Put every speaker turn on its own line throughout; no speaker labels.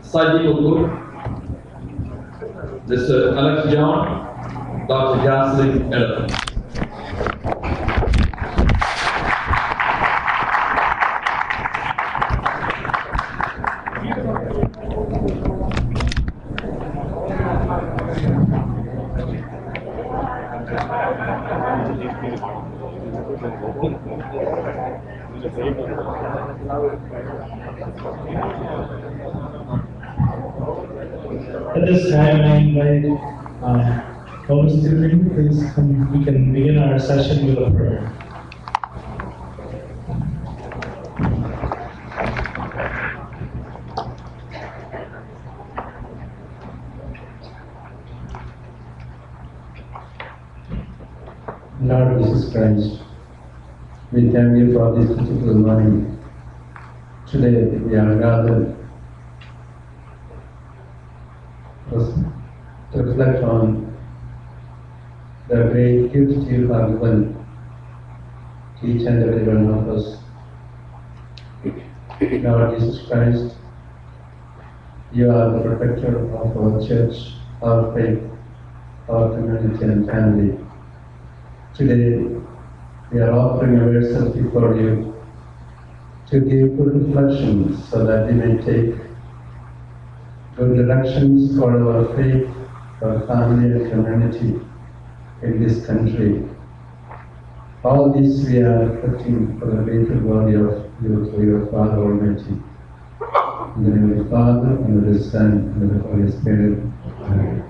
Saji Kapoor, Mr. Alex John, Dr. Jocelyn Ella.
At this time, I invite Thomas to bring. Please come. We can begin our session with a prayer.
Lord Jesus Christ, we thank you for this particular morning. Today we are gathered to reflect on the great gift you have given each and every one of us. Lord Jesus Christ, you are the protector of our church, our faith, our community and family. Today, we are offering ourselves before you to give good reflections so that we may take good directions for our faith, our family and community in this country. All this we are reflecting for the greater glory of you, through your Father Almighty. In the name of the Father, and of the Son, and of the Holy Spirit. Amen.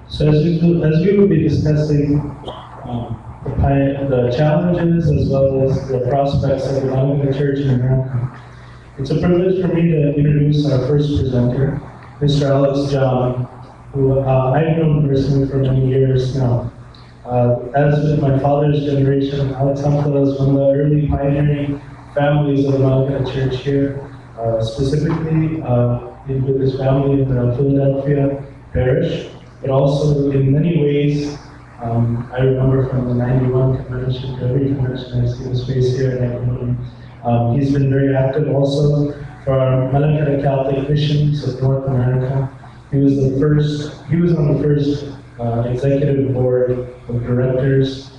So as we will be discussing the challenges as well as the prospects of the Malankara Church in America, it's a privilege for me to introduce our first presenter, Mr. Alex John, who I've known personally for many years now. As with my father's generation, Alex Uncle is one of the early pioneering families of the Malankara Church here, specifically with his family in the Philadelphia parish, but also in many ways, I remember from the 91 convention to every convention I see his face here, and I know him. He's been very active also for our Malankara Catholic Missions of North America. He was on the first executive board of directors.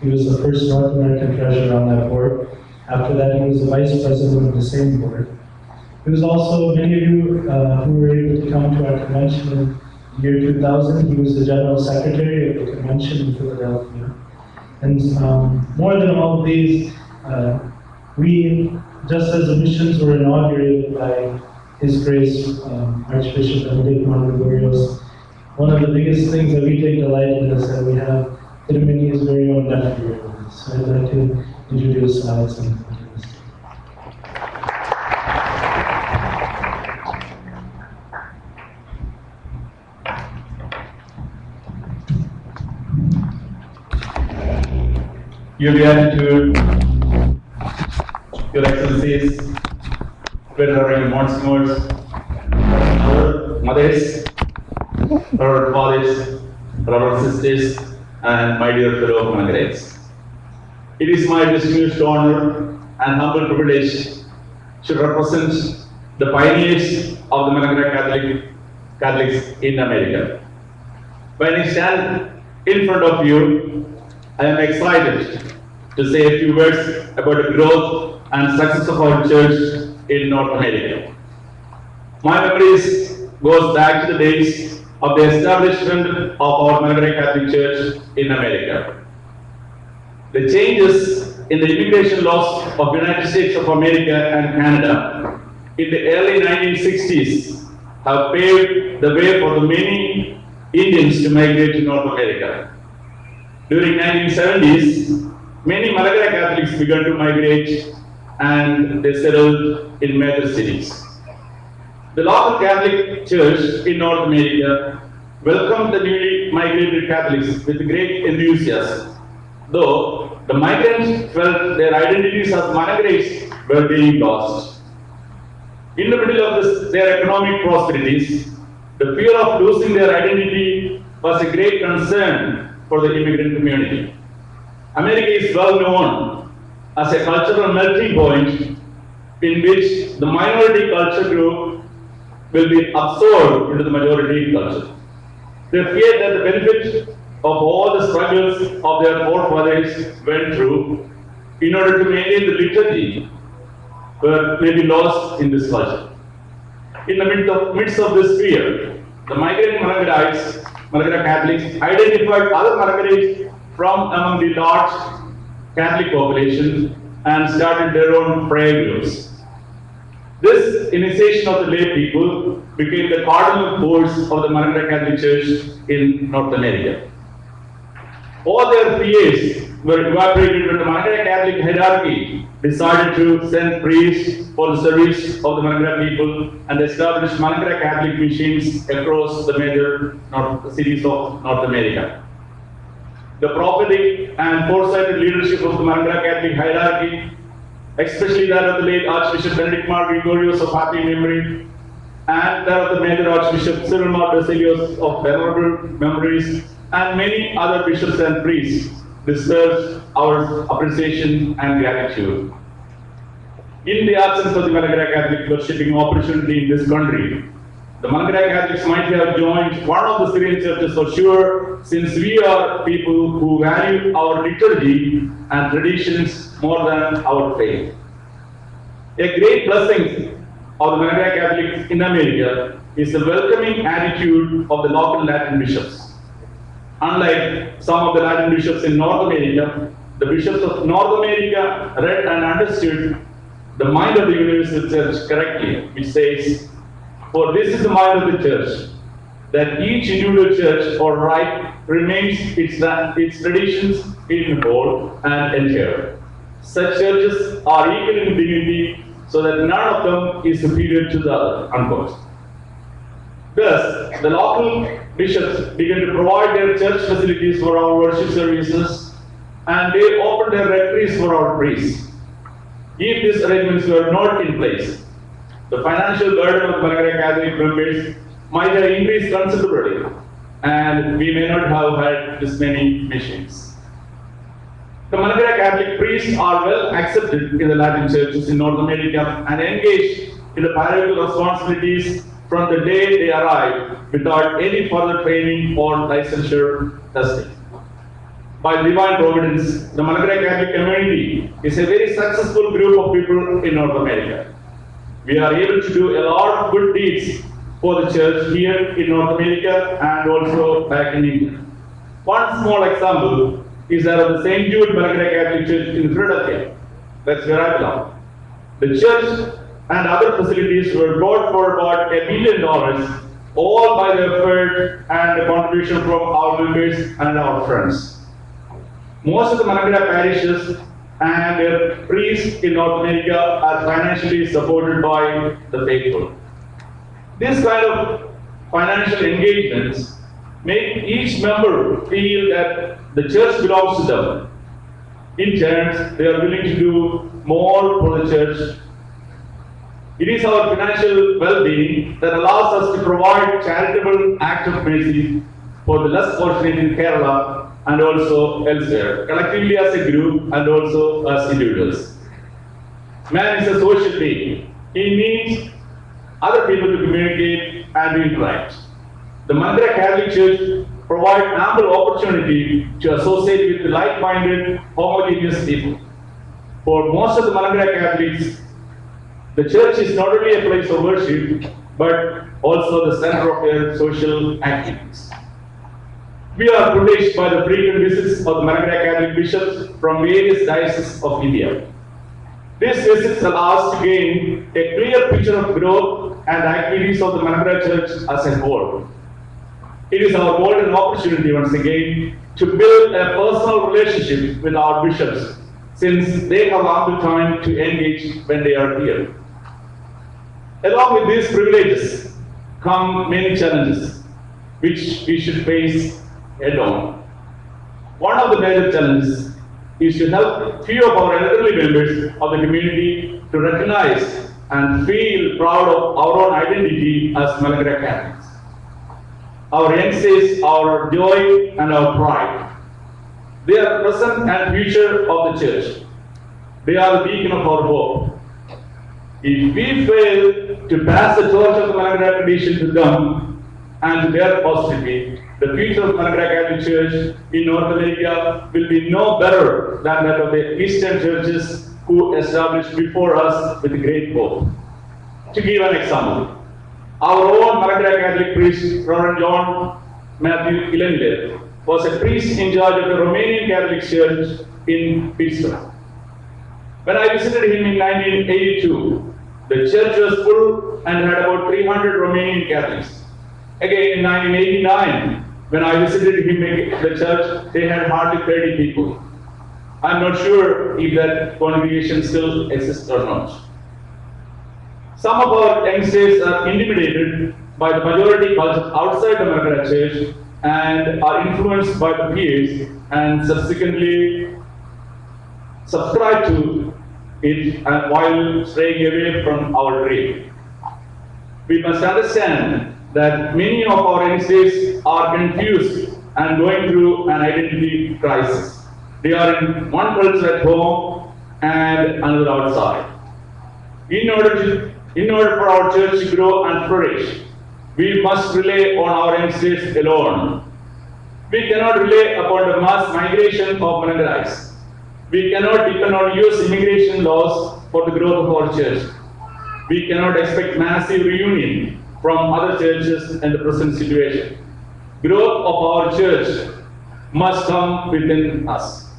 He was the first North American treasurer on that board. After that, he was the vice president of the same board. He was also, many of you who were able to come to our convention in the year 2000, he was the general secretary of the convention in Philadelphia. And more than all of these, we, just as the missions were inaugurated by His Grace Archbishop Benedict Montegorios, one of the biggest things that we take delight in is that we have Tirumani's very own nephew with us. So I'd like to introduce Alex and
Your Gratitude, Your Excellencies, Venerable Monsignors, our mothers, our fathers, our sisters, and my dear fellow Malankarites. It is my distinguished honor and humble privilege to represent the pioneers of the Malankara Catholics in America. When I stand in front of you, I am excited to say a few words about the growth and success of our church in North America. My memories goes back to the days of the establishment of our Malankara Catholic Church in America. The changes in the immigration laws of the United States of America and Canada in the early 1960s have paved the way for the many Indians to migrate to North America. During 1970s, many Malankara Catholics began to migrate and they settled in major cities. The local Catholic Church in North America welcomed the newly migrated Catholics with great enthusiasm, though the migrants felt their identities as Malankarites were being lost. In the middle of their economic prosperities, the fear of losing their identity was a great concern for the immigrant community. America is well known as a cultural melting point in which the minority culture group will be absorbed into the majority culture. They fear that the benefit of all the struggles of their forefathers went through in order to maintain the liturgy may be lost in this culture. In the midst of this fear, the migrant Malankara Catholics identified other Malankarites from among the large Catholic population and started their own prayer groups. This initiation of the lay people became the cardinal force of the Malankara Catholic Church in North America. All their fears were evaporated when the Malankara Catholic hierarchy decided to send priests for the service of the Malankara people and establish Malankara Catholic missions across the major cities of North America. The prophetic and foresighted leadership of the Malankara Catholic hierarchy, especially that of the late Archbishop Benedict Mar Gregorius of happy memory, and that of the major Archbishop Syro-Malankara of venerable memories, and many other bishops and priests deserves our appreciation and gratitude. In the absence of the Malankara Catholic worshipping opportunity in this country, the Malankara Catholics might have joined one of the Syrian churches for sure, since we are people who value our liturgy and traditions more than our faith. A great blessing of the Malankara Catholics in America is the welcoming attitude of the local Latin bishops. Unlike some of the Latin bishops in North America, the bishops of North America read and understood the mind of the universal church correctly, which says, "For this is the mind of the church, that each individual church or rite remains its traditions in whole and entire. Such churches are equal in dignity, so that none of them is superior to the other." Unquote. Thus, the local bishops began to provide their church facilities for our worship services, and they opened their rectories for our priests. If these arrangements were not in place, the financial burden of Malankara Catholic members might have increased considerably, and we may not have had this many missions. The Malankara Catholic priests are well accepted in the Latin churches in North America and engaged in the parochial responsibilities from the day they arrive without any further training or licensure testing. By divine providence, the Malankara Catholic community is a very successful group of people in North America. We are able to do a lot of good deeds for the church here in North America and also back in India. One small example is that of the St. Jude Malankara Catholic Church in Philadelphia. That's where I belong. The church and other facilities were bought for about $1 million, all by the effort and the contribution from our members and our friends. Most of the Malankara parishes and their priests in North America are financially supported by the faithful. This kind of financial engagements make each member feel that the church belongs to them. In turn, they are willing to do more for the church. It is our financial well-being that allows us to provide charitable acts of mercy for the less fortunate in Kerala and also elsewhere, collectively as a group and also as individuals. Man is a social being. He needs other people to communicate and interact. The Malankara Catholic Church provides ample opportunity to associate with like-minded, homogeneous people. For most of the Malankara Catholics, the church is not only a place of worship, but also the center of their social activities. We are privileged by the frequent visits of the Malankara Catholic bishops from various dioceses of India. These visits allow us to gain a clear picture of growth and activities of the Malankara Church as a whole. It is our golden opportunity once again to build a personal relationship with our bishops, since they have ample time to engage when they are here. Along with these privileges come many challenges, which we should face head-on. One of the major challenges is to help few of our elderly members of the community to recognize and feel proud of our own identity as Malankara Catholics. Our youngsters, our joy and our pride. They are present and future of the church. They are the beacon of our hope. If we fail to pass the torch of the Malankara tradition to them and to their posterity, the future of Malankara Catholic Church in North America will be no better than that of the Eastern churches who established before us with great hope. To give an example, our own Malankara Catholic priest, Reverend John Matthew Ilendale, was a priest in charge of the Romanian Catholic Church in Pittsburgh. When I visited him in 1982, the church was full and had about 300 Romanian Catholics. Again, in 1989, when I visited him in the church, they had hardly 30 people. I'm not sure if that congregation still exists or not. Some of our youngsters are intimidated by the majority culture outside the Malankara Church and are influenced by the peers and subsequently subscribe to it while straying away from our dream. We must understand that many of our youngsters are confused and going through an identity crisis. They are in one culture at home and another outside. In order for our church to grow and flourish, we must rely on our youngsters alone. We cannot rely upon the mass migration of Malankarites. We cannot depend on US immigration laws for the growth of our church. We cannot expect massive reunion from other churches in the present situation. Growth of our church must come within us.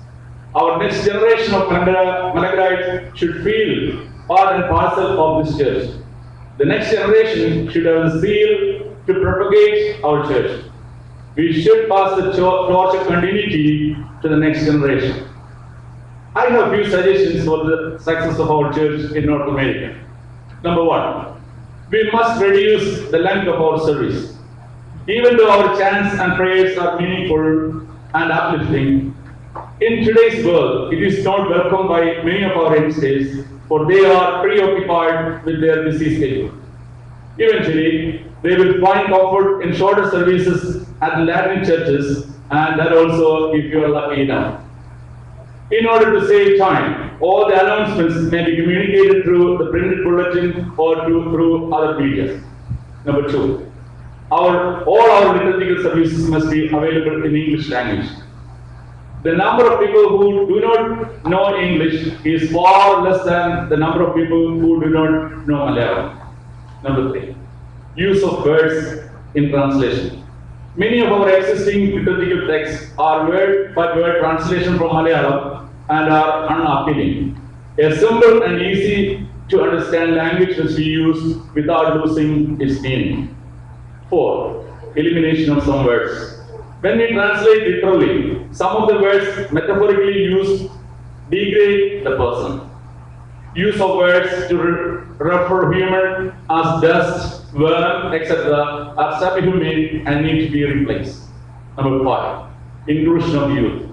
Our next generation of Malankarites should feel part and parcel of this church. The next generation should have the zeal to propagate our church. We should pass the torch of continuity to the next generation. I have a few suggestions for the success of our church in North America. Number one, we must reduce the length of our service. Even though our chants and prayers are meaningful and uplifting, in today's world, it is not welcomed by many of our youngsters, for they are preoccupied with their busy schedule. Eventually, they will find comfort in shorter services at Latin churches, and that also if you are lucky enough. In order to save time, all the announcements may be communicated through the printed bulletin or through other media. Number two, all our liturgical services must be available in English language. The number of people who do not know English is far less than the number of people who do not know Malayalam. Number three, use of words in translation. Many of our existing liturgical texts are word-by-word translation from Malayalam and are unappealing. A simple and easy to understand language must be used without losing its meaning. 4. Elimination of some words. When we translate literally, some of the words metaphorically used degrade the person. Use of words to refer human as dust, worm, etc. are subhuman and need to be replaced. Number 5. Inclusion of youth.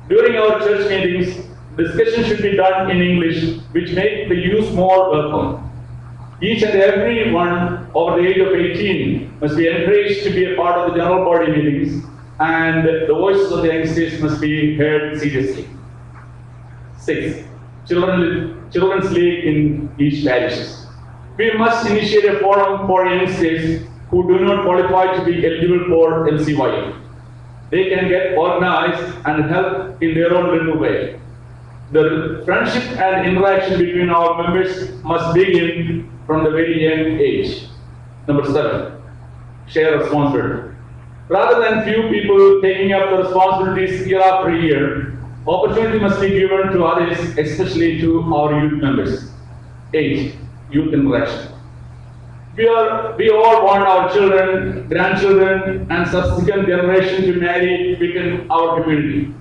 During our church meetings, discussion should be done in English, which makes the youth more welcome. Each and every one over the age of 18 must be encouraged to be a part of the general body meetings, and the voices of the youngsters must be heard seriously. 6. Children's League in each parish. We must initiate a forum for youngsters who do not qualify to be eligible for LCYM. They can get organized and help in their own little way. The friendship and interaction between our members must begin from the very young age. Number 7. Share responsibility. Rather than few people taking up the responsibilities year after year, opportunity must be given to others, especially to our youth members. 8. Youth interaction. We all want our children, grandchildren, and subsequent generation to marry within our community.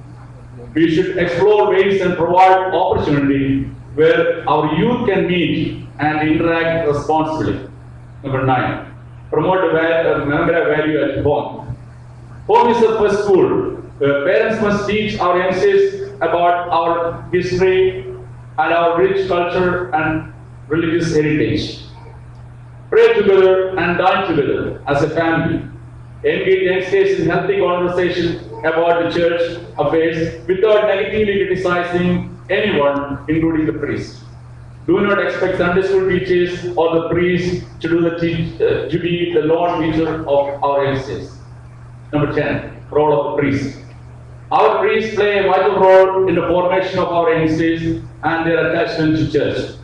We should explore ways and provide opportunity where our youth can meet and interact responsibly. Number 9. Promote the Malankara value at home. Home is the first school. Parents must teach our youngsters about our history and our rich culture and religious heritage. Pray together and dine together as a family. Engage youngsters in healthy conversation about the church affairs without negatively criticizing anyone, including the priest. Do not expect Sunday school teachers or the priest to to be the lone teacher of our youngsters. Number 10, role of the priest. Our priests play a vital role in the formation of our youngsters and their attachment to church.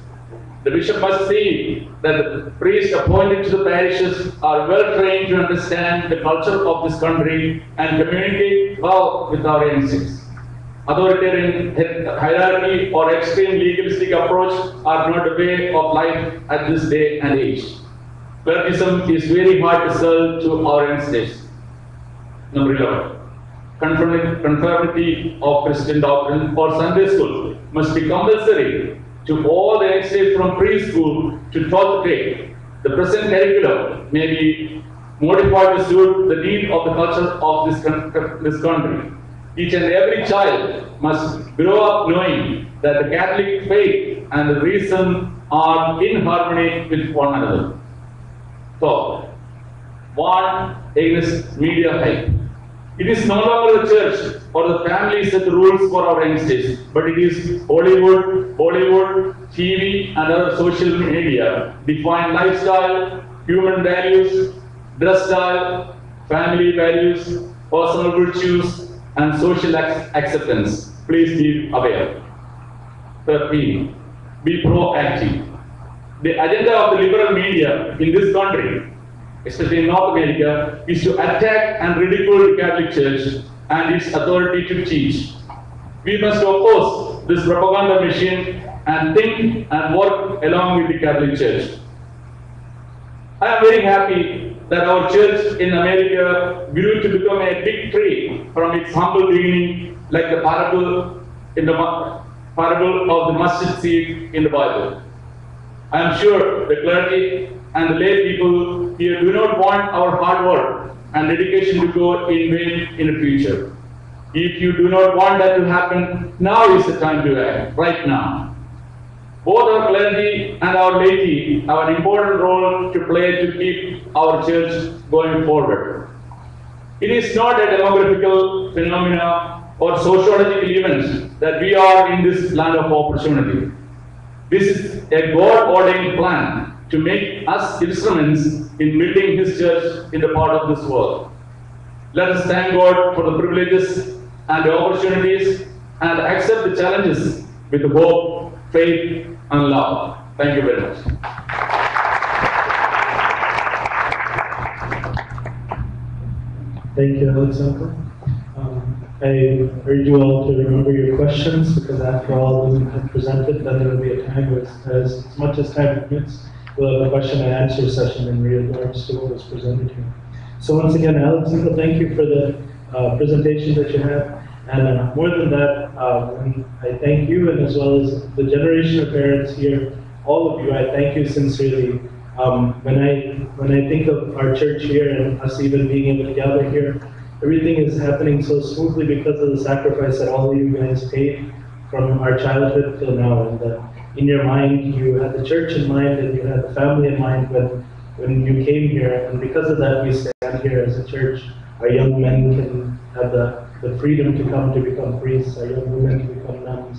The bishop must see that the priests appointed to the parishes are well trained to understand the culture of this country and communicate well with our youngsters. Authoritarian hierarchy or extreme legalistic approach are not the way of life at this day and age. Clergyism is very hard to sell to our youngsters. Number 11. Conformity of Christian doctrine for Sunday school must be compulsory to all the youngsters from preschool to 12th grade. The present curriculum may be modified to suit the need of the culture of this country. Each and every child must grow up knowing that the Catholic faith and the reason are in harmony with one another. So, warn against media hype. It is no longer the church or the family set the rules for our youngsters, but it is Hollywood, Bollywood, TV, and other social media define lifestyle, human values, dress style, family values, personal virtues, and social acceptance. Please be aware. 13. Be proactive. The agenda of the liberal media in this country, especially in North America, is to attack and ridicule the Catholic Church and its authority to teach. We must oppose this propaganda machine and think and work along with the Catholic Church. I am very happy that our church in America grew to become a big tree from its humble beginning, like the parable of the mustard seed in the Bible. I am sure the clergy and the lay people here do not want our hard work and dedication to go in vain in the future. If you do not want that to happen, now is the time to act, right now. Both our clergy and our laity have an important role to play to keep our church going forward. It is not a demographical phenomena or sociological event that we are in this land of opportunity. This is a God-ordained plan to make us instruments in building His church in the part of this world. Let us thank God for the privileges and the opportunities and accept the challenges with hope, faith, and love. Thank you very much.
Thank you, Alexander. I urge you all to remember your questions, because after all of them have presented, then there will be a time with, as much as time permits, we'll have a question and answer session in regards to what was presented here. So once again, Alexander, thank you for the presentation that you had. And more than that, I thank you, and as well as the generation of parents here, all of you, I thank you sincerely. When I think of our church here and us even being able to gather here, everything is happening so smoothly because of the sacrifice that all of you guys paid from our childhood till now. And in your mind, you had the church in mind and you had the family in mind when you came here. And because of that, we stand here as a church. Our young men can have the freedom to come to become priests, our young women to become nuns.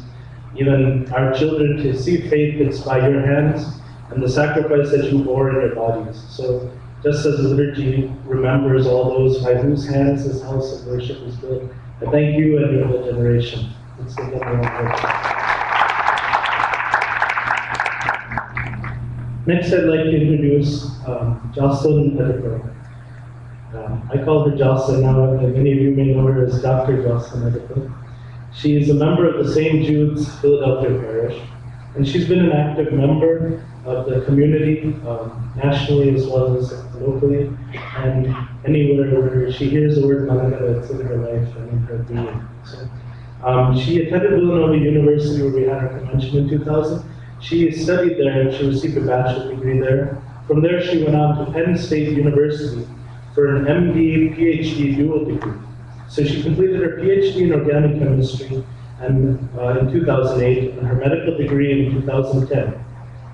Even our children to see faith, it's by your hands and the sacrifice that you bore in your bodies. So just as the liturgy remembers all those by whose hands this house of worship is built, I thank you and your whole generation. Let's give them a round of applause. Next, I'd like to introduce Jocelyn Edinburgh. I call her Jocelyn now, and many of you may know her as Dr. Jocelyn Edinburgh. She is a member of the St. Jude's Philadelphia Parish, and she's been an active member of the community, nationally as well as locally, and anywhere where she hears the word Malankara, it's in her life and in her being. So, she attended Villanova University, where we had our convention in 2000. She studied there and she received a bachelor's degree there. From there, she went on to Penn State University for an MD, PhD dual degree. So she completed her PhD in organic chemistry and in 2008, and her medical degree in 2010.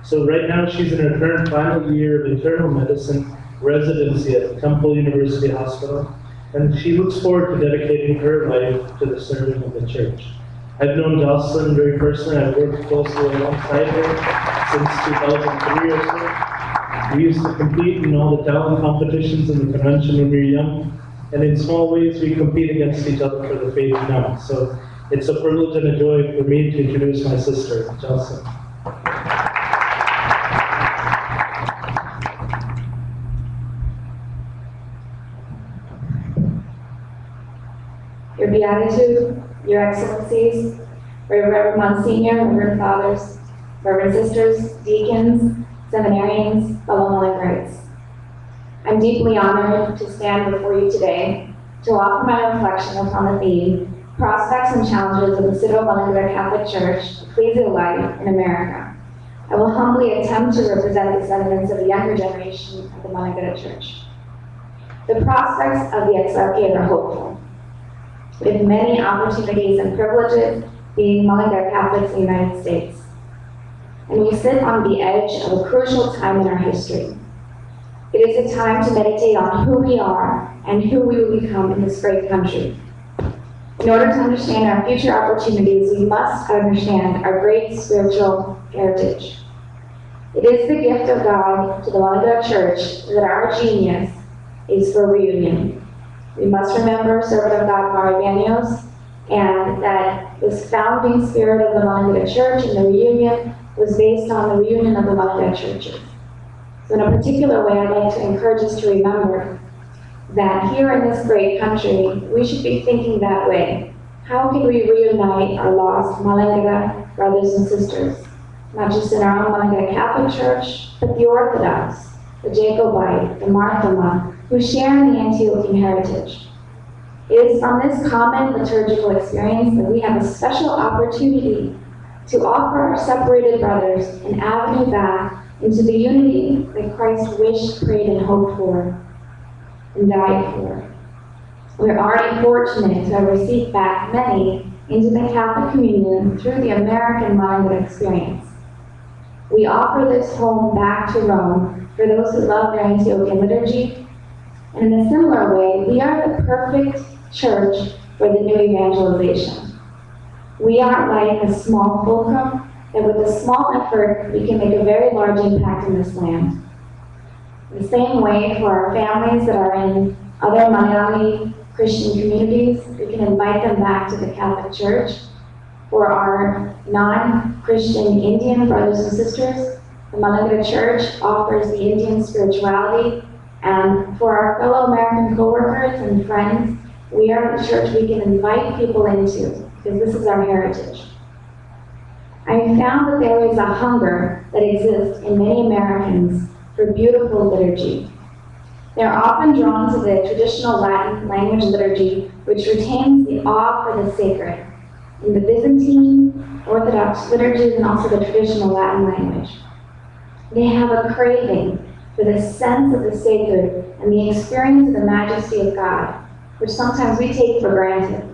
So right now she's in her current final year of internal medicine residency at Temple University Hospital. and she looks forward to dedicating her life to the serving of the church. I've known Jocelyn very personally. I've worked closely alongside her since 2003 or so. We used to compete in all the talent competitions in the convention when we were young, and in small ways we compete against each other for the faith now. So it's a privilege and a joy for me to introduce my sister, Jocelyn.
Your Beatitude, Your Excellencies, Reverend Monsignor, Reverend Fathers, Reverend Sisters, Deacons, Seminarians, fellow Malankarites. I'm deeply honored to stand before you today to offer my reflection upon the theme, Prospects and Challenges of the Syro-Malankara Catholic Church, Ecclesial Life in America. I will humbly attempt to represent the sentiments of the younger generation of the Malankara Church. The prospects of the exarchate are hopeful, with many opportunities and privileges being Malankara Catholics in the United States. And we sit on the edge of a crucial time in our history. It is a time to meditate on who we are and who we will become in this great country. In order to understand our future opportunities, we must understand our great spiritual heritage. It is the gift of God to the Malankara Church that our genius is for reunion. We must remember servant of God Maribaños, and that this founding spirit of the Malankara Church and the reunion was based on the reunion of the Malankara churches. So in a particular way, I'd like to encourage us to remember that here in this great country, we should be thinking that way. How can we reunite our lost Malankara brothers and sisters, not just in our own Malankara Catholic Church, but the Orthodox, the Jacobite, the Marthoma, who share in the Antiochian heritage. It is from this common liturgical experience that we have a special opportunity to offer our separated brothers an avenue back into the unity that Christ wished, prayed, and hoped for, and died for. We're already fortunate to have received back many into the Catholic communion through the American Malankara experience. We offer this home back to Rome for those who love their Antiochian liturgy, and in a similar way, we are the perfect church for the new evangelization. We are like a small fulcrum, and with a small effort, we can make a very large impact in this land. The same way for our families that are in other Malayali Christian communities, we can invite them back to the Catholic Church. For our non-Christian Indian brothers and sisters, the Malankara Church offers the Indian spirituality, and for our fellow American co-workers and friends, we are the church we can invite people into, because this is our heritage. I have found that there is a hunger that exists in many Americans for beautiful liturgy. They are often drawn to the traditional Latin language liturgy, which retains the awe for the sacred, in the Byzantine, Orthodox liturgies, and also the traditional Latin language. They have a craving for the sense of the sacred and the experience of the majesty of God, which sometimes we take for granted.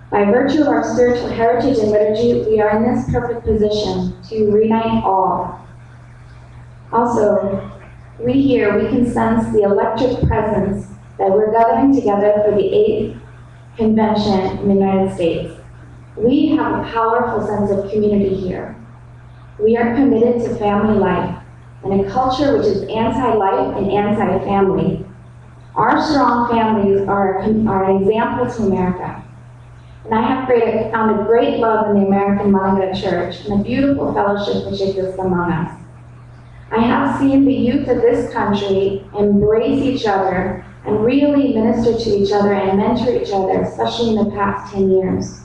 By virtue of our spiritual heritage and liturgy, we are in this perfect position to reunite all. Also, we can sense the electric presence that we're gathering together for the 8th convention in the United States. We have a powerful sense of community here. We are committed to family life and a culture which is anti-life and anti-family. Our strong families are an example to America. And I have found a great love in the American Malankara Church and a beautiful fellowship which exists among us. I have seen the youth of this country embrace each other and really minister to each other and mentor each other, especially in the past 10 years.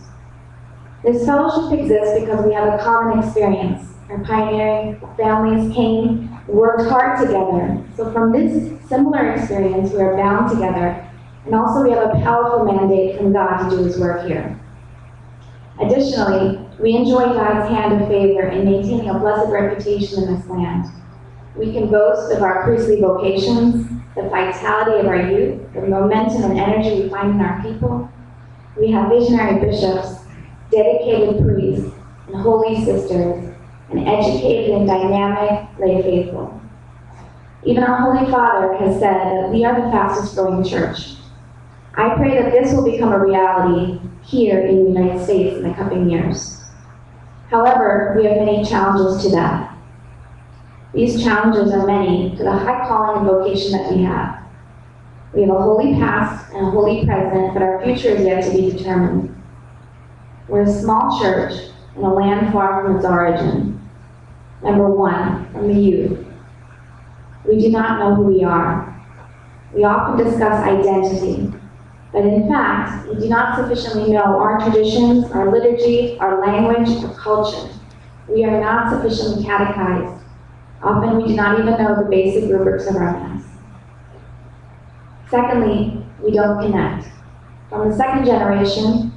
This fellowship exists because we have a common experience. Our pioneering families came, worked hard together. So from this similar experience, we are bound together. And also we have a powerful mandate from God to do His work here. Additionally, we enjoy God's hand of favor in maintaining a blessed reputation in this land. We can boast of our priestly vocations, the vitality of our youth, the momentum and energy we find in our people. We have visionary bishops, dedicated priests, and holy sisters, and educated and dynamic lay faithful. Even our Holy Father has said that we are the fastest growing church. I pray that this will become a reality here in the United States in the coming years. However, we have many challenges to that. These challenges are many to the high calling and vocation that we have. We have a holy past and a holy present, but our future is yet to be determined. We're a small church in a land far from its origin. Number one, from the youth. We do not know who we are. We often discuss identity, but in fact, we do not sufficiently know our traditions, our liturgy, our language, our culture. We are not sufficiently catechized. Often we do not even know the basic rubrics of our Mass. Secondly, we don't connect. From the second generation,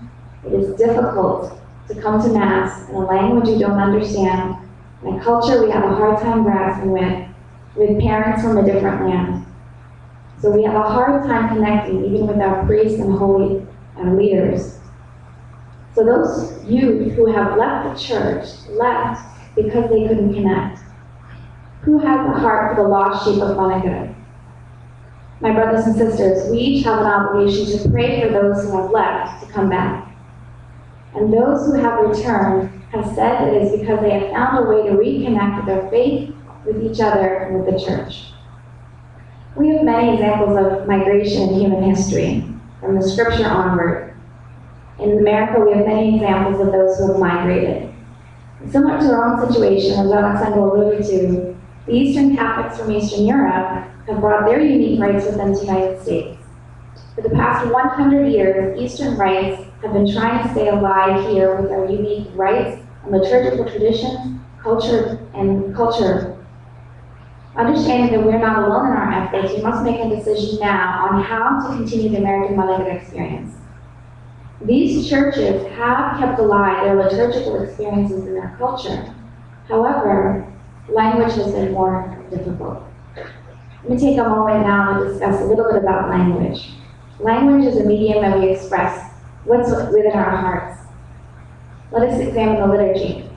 it is difficult to come to Mass in a language you don't understand, in a culture we have a hard time grasping with parents from a different land. So we have a hard time connecting even with our priests and holy leaders. So those youth who have left the church left because they couldn't connect. Who has a heart for the lost sheep of Malankara? My brothers and sisters, we each have an obligation to pray for those who have left to come back. And those who have returned have said that it is because they have found a way to reconnect with their faith, with each other, and with the church. We have many examples of migration in human history, from the scripture onward. In America, we have many examples of those who have migrated. Similar to our own situation, as Alexander alluded to, the Eastern Catholics from Eastern Europe have brought their unique rites with them to the United States. For the past 100 years, Eastern rites have been trying to stay alive here with our unique rites and liturgical traditions, culture. Understanding that we're not alone in our efforts, we must make a decision now on how to continue the American Malankara experience. These churches have kept alive their liturgical experiences in their culture. However, language has been more difficult. Let me take a moment now to discuss a little bit about language. Language is a medium that we express what's within our hearts. Let us examine the liturgy.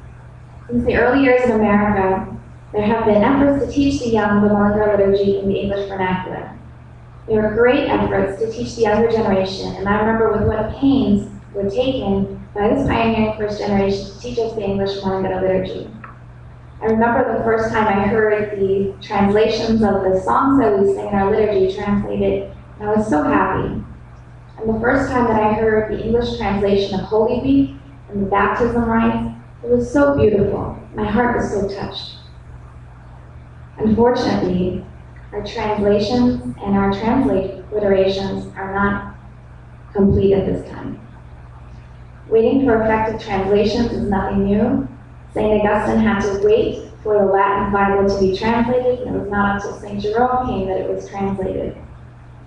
Since the early years in America, there have been efforts to teach the young the Malankara liturgy in the English vernacular. There were great efforts to teach the younger generation, and I remember with what pains were taken by this pioneering first generation to teach us the English Malankara liturgy. I remember the first time I heard the translations of the songs that we sing in our liturgy translated, and I was so happy. And the first time that I heard the English translation of Holy Week and the baptism rites, it was so beautiful. My heart was so touched. Unfortunately, our translations and our transliterations are not complete at this time. Waiting for effective translations is nothing new. St. Augustine had to wait for the Latin Bible to be translated, and it was not until St. Jerome came that it was translated.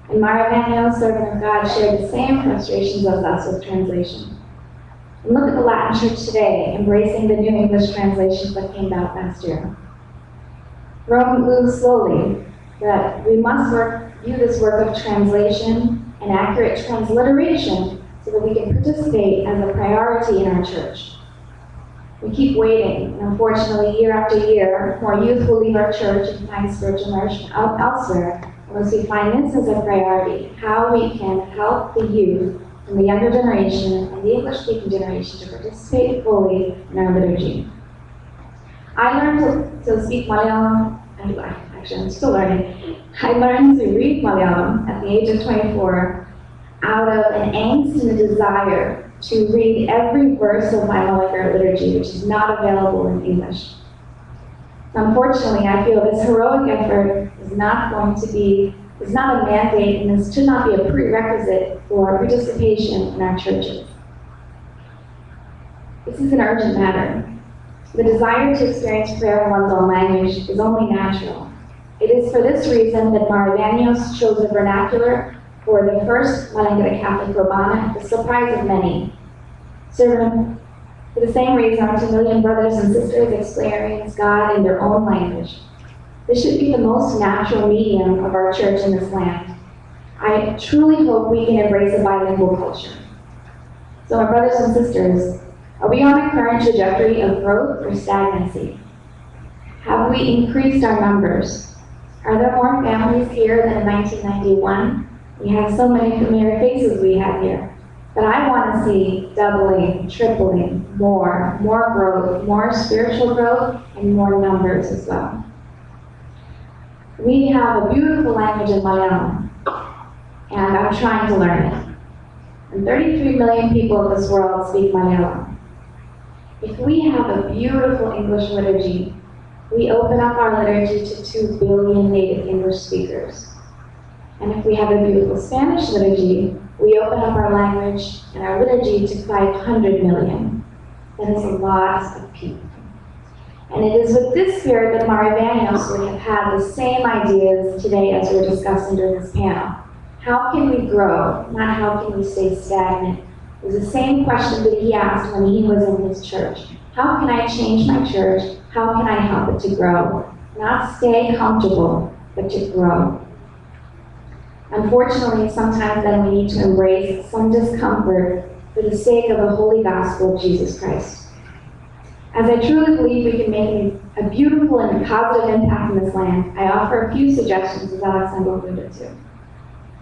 And Mariano, servant of God, shared the same frustrations as us with translation. And look at the Latin Church today, embracing the new English translations that came out last year. Rome moves slowly, but we must view this work of translation and accurate transliteration so that we can participate as a priority in our church. We keep waiting, and unfortunately, year after year, more youth will leave our church and find spiritual nourishment elsewhere unless we find this as a priority, how we can help the youth from the younger generation and the English-speaking generation to participate fully in our liturgy. I learned to speak Malayalam, actually I'm still learning. I learned to read Malayalam at the age of 24 out of an angst and a desire to read every verse of my Malankara liturgy, which is not available in English. Unfortunately, I feel this heroic effort is not a mandate, and this should not be a prerequisite for participation in our churches. This is an urgent matter. The desire to experience prayer in one's own language is only natural. It is for this reason that Marianios chose the vernacular for the first Malankara Catholic Robana, the surprise of many. For the same reason, our 2 million brothers and sisters experience God in their own language. This should be the most natural medium of our church in this land. I truly hope we can embrace a bilingual culture. So my brothers and sisters, are we on a current trajectory of growth or stagnancy? Have we increased our numbers? Are there more families here than in 1991? We have so many familiar faces we have here. But I want to see doubling, tripling, more growth, more spiritual growth, and more numbers as well. We have a beautiful language in Malayalam, and I'm trying to learn it. And 33 million people of this world speak Malayalam. If we have a beautiful English liturgy, we open up our liturgy to 2 billion native English speakers. And if we have a beautiful Spanish liturgy, we open up our language and our liturgy to 500 million. That is a lot of people. And it is with this spirit that Marivanios would have had the same ideas today as we're discussing during this panel. How can we grow, not how can we stay stagnant? It was the same question that he asked when he was in his church. How can I change my church? How can I help it to grow? Not stay comfortable, but to grow. Unfortunately, sometimes then we need to embrace some discomfort for the sake of the holy gospel of Jesus Christ. As I truly believe we can make a beautiful and positive impact in this land, I offer a few suggestions as Alexander alluded to.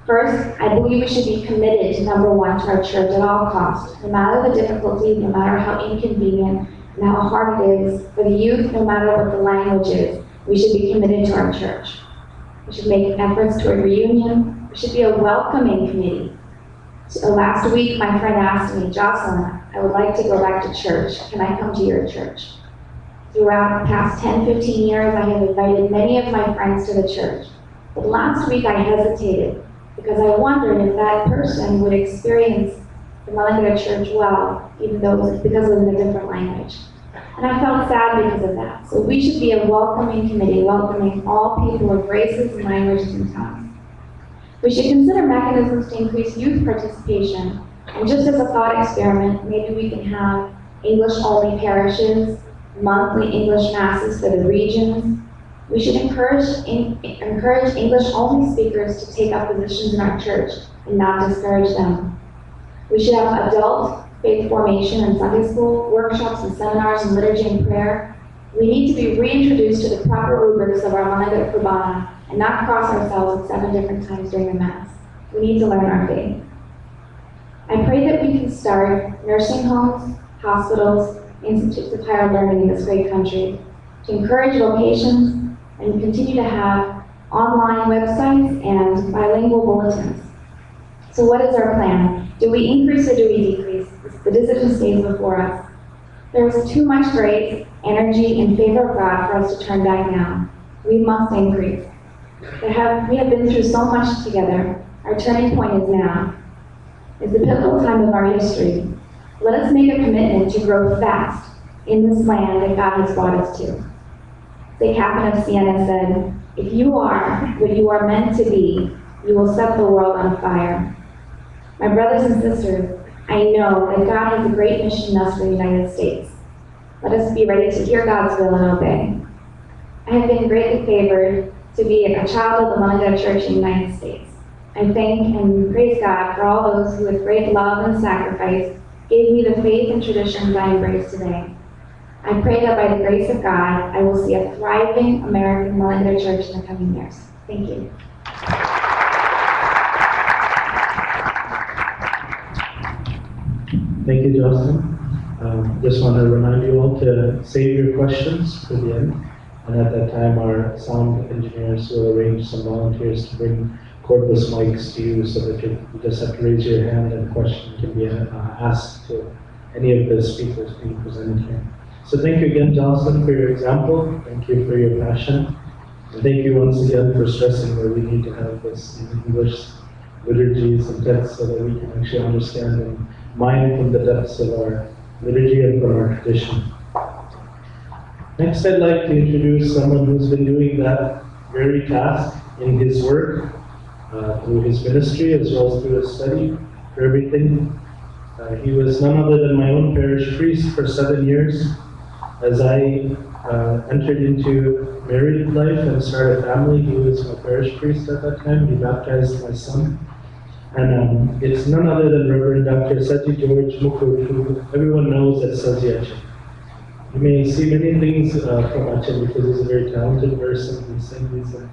First, I believe we should be committed to number one, to our church at all costs. No matter the difficulty, no matter how inconvenient and how hard it is for the youth, no matter what the language is, we should be committed to our church. We should make efforts toward reunion. We should be a welcoming committee. So last week, my friend asked me, Jocelyn, I would like to go back to church. Can I come to your church? Throughout the past 10, 15 years, I have invited many of my friends to the church. But last week, I hesitated because I wondered if that person would experience the Malankara church well, even though it was because it was in a different language. And I felt sad because of that. So we should be a welcoming committee, welcoming all people of races, languages, and tongues. We should consider mechanisms to increase youth participation. And just as a thought experiment, maybe we can have English-only parishes, monthly English masses for the regions. We should encourage English-only speakers to take up positions in our church and not discourage them. We should have adult faith formation and Sunday school, workshops and seminars in liturgy and prayer. We need to be reintroduced to the proper rubrics of our Malankara Kurbana and not cross ourselves at 7 different times during the Mass. We need to learn our faith. I pray that we can start nursing homes, hospitals, institutes of higher learning in this great country, to encourage vocations, and continue to have online websites and bilingual bulletins. So what is our plan? Do we increase or do we decrease? The decision stays before us. There is too much grace, energy, and favor of God for us to turn back now. We must increase. We have been through so much together. Our turning point is now. It's the pivotal time of our history. Let us make a commitment to grow fast in this land that God has brought us to. The captain of Siena said, if you are what you are meant to be, you will set the world on fire. My brothers and sisters, I know that God has a great mission in us for the United States. Let us be ready to hear God's will and obey. I have been greatly favored to be a child of the Malankara Church in the United States. I thank and praise God for all those who with great love and sacrifice gave me the faith and traditions I embrace today. I pray that by the grace of God, I will see a thriving American Malankara Church in the coming years. Thank you.
Thank you, Jocelyn. Just want to remind you all to save your questions for the end. And at that time, our sound engineers will arrange some volunteers to bring cordless mics to you so that you just have to raise your hand and a question can be asked to any of the speakers being presented here. So thank you again, Jocelyn, for your example. Thank you for your passion. And thank you once again for stressing that we need to have this in English liturgies and texts so that we can actually understand and mine from the depths of our liturgy and from our tradition. Next, I'd like to introduce someone who's been doing that very task in his work, through his ministry as well as through his study, for everything. He was none other than my own parish priest for 7 years. As I entered into married life and started a family, he was my parish priest at that time. He baptized my son. And it's none other than Reverend Dr. Saji George Mukut, who everyone knows as Saji Ache. You may see many things from Ache because he's a very talented person. He sings and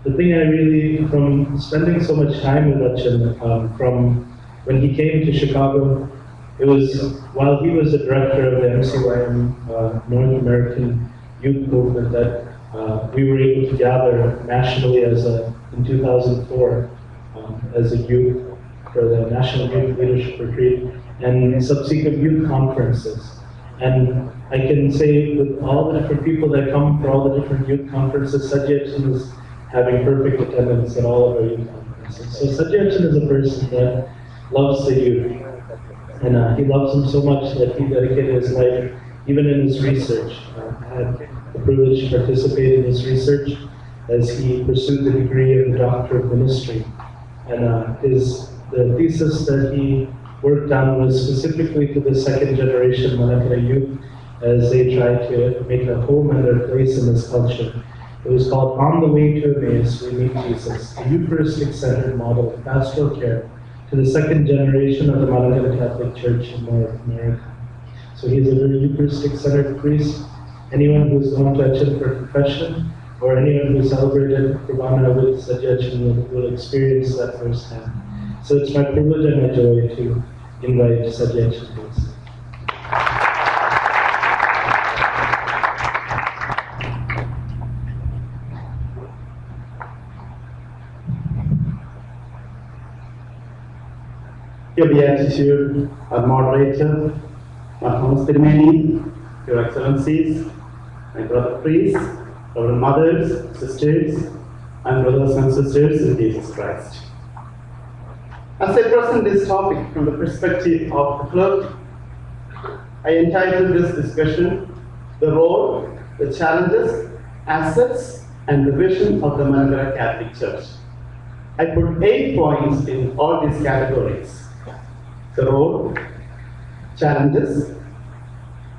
the thing I really, from spending so much time with Achin, from when he came to Chicago, it was while he was the director of the MCYM North American Youth Movement that we were able to gather nationally in 2004 as a youth for the National Youth Leadership Retreat and subsequent youth conferences. And I can say with all the different people that come for all the different youth conferences, Sajjachin is having perfect attendance at all of our youth conferences. So Sajjachin is a person that loves the youth. And he loves them so much that he dedicated his life, even in his research. I had the privilege to participate in his research as he pursued the degree of the Doctor of Ministry. And the thesis that he worked on was specifically to the second generation Malankara youth as they tried to make a home and their place in this culture. It was called On the Way to Emmaus, We Meet Jesus, a Eucharistic-centered model of pastoral care to the second generation of the Malankara Catholic Church in North America. So he's a very Eucharistic-centered priest. Anyone who's gone to Achin for confession, or anyone who celebrated Kurbana with Sajjachin will experience that firsthand. So it's my privilege and my joy to invite Sajjachin to us.
Your Beatitude, our moderator, Thomas Tirmeni, Your Excellencies, my brother priests, our mothers, sisters, and brothers and sisters in Jesus Christ. As I present this topic from the perspective of the clergy, I entitled this discussion, The Role, the Challenges, Assets, and the Vision of the Malankara Catholic Church. I put 8 points in all these categories. The role, challenges,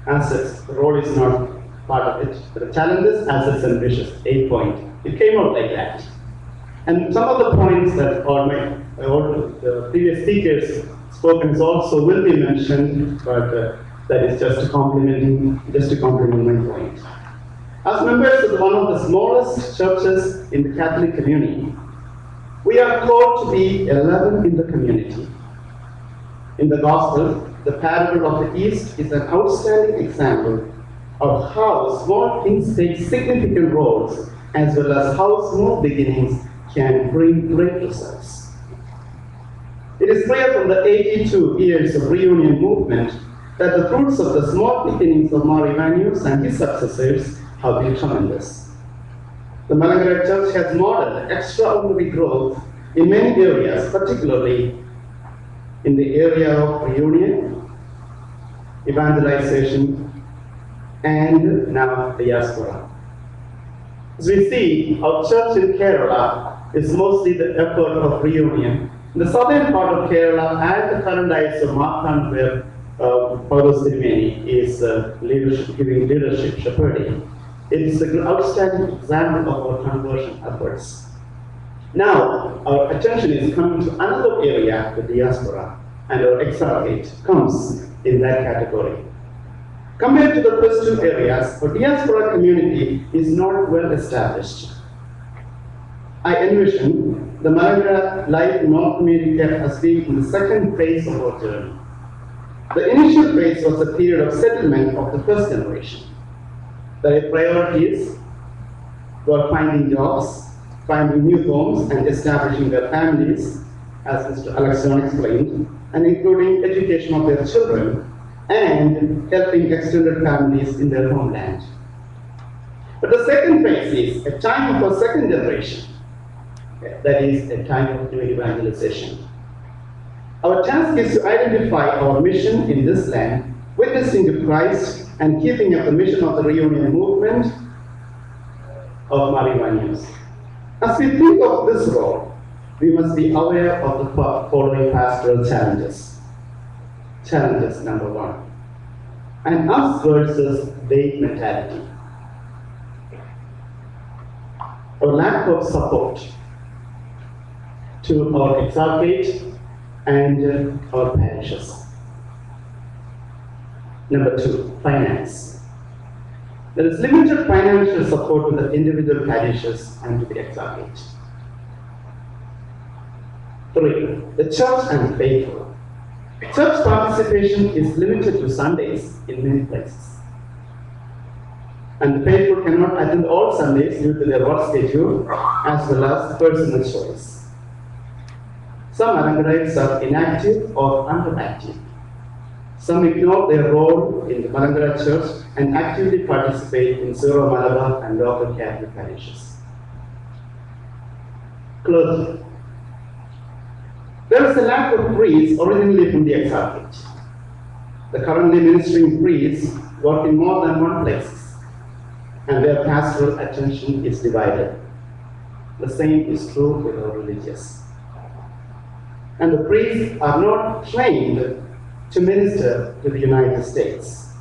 assets. The role is not part of it. But the challenges, assets, and wishes. 8 points. It came out like that. And some of the points that all the previous speakers spoken also will be mentioned, but that is just to complement my point. As members of one of the smallest churches in the Catholic community, we are called to be 11 in the community. In the Gospel, the parable of the East is an outstanding example of how small things take significant roles, as well as how small beginnings can bring great results. It is clear from the 82 years of reunion movement that the fruits of the small beginnings of Mar Ivanos and his successors have been tremendous. The Malankara Church has modeled extraordinary growth in many areas, particularly in the area of reunion, evangelization, and now diaspora. As we see, our church in Kerala is mostly the effort of reunion. In the southern part of Kerala and the current diocese of Markan, where Paulos Tirmeni is giving leadership shepherding, it is an outstanding example of our conversion efforts. Now, our attention is coming to another area, the diaspora, and our exarchate comes in that category. Compared to the first two areas, our diaspora community is not well established. I envision the Malankara life in North America as being in the second phase of our journey. The initial phase was a period of settlement of the first generation. The priorities were finding jobs, finding new homes, and establishing their families, as Mr. Alexon explained, and including education of their children and helping extended families in their homeland. But the second phase is a time for second generation. That is a time of new evangelization. Our task is to identify our mission in this land, witnessing to Christ and keeping up the mission of the reunion movement of Mar Ivanos. As we think of this role, we must be aware of the following pastoral challenges. Challenges number 1. An us versus they mentality. Our lack of support to our exarchate and our parishes. Number 2, finance. There is limited financial support to the individual parishes and to the exarchate. 3. The church and faithful. Church participation is limited to Sundays in many places. And the faithful cannot attend all Sundays due to their work schedule as well as personal choice. Some Malankarites are inactive or underactive. Some ignore their role in the Malankara Church and actively participate in Syro-Malankara and local Catholic parishes. Clergy. There is a lack of priests originally from the exarchate. The currently ministering priests work in more than one place, and their pastoral attention is divided. The same is true with our religious. And the priests are not trained to minister to the United States,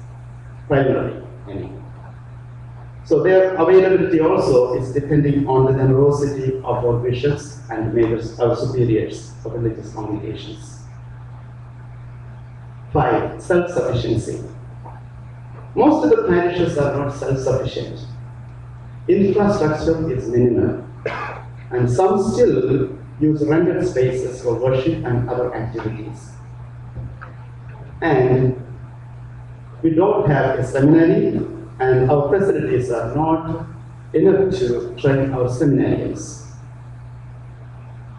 primarily, So their availability also is depending on the generosity of our bishops and mayors, our superiors of religious congregations. 5. Self-sufficiency. Most of the parishes are not self-sufficient. Infrastructure is minimal, and some still use rented spaces for worship and other activities. And we don't have a seminary, and our facilities are not enough to train our seminarians.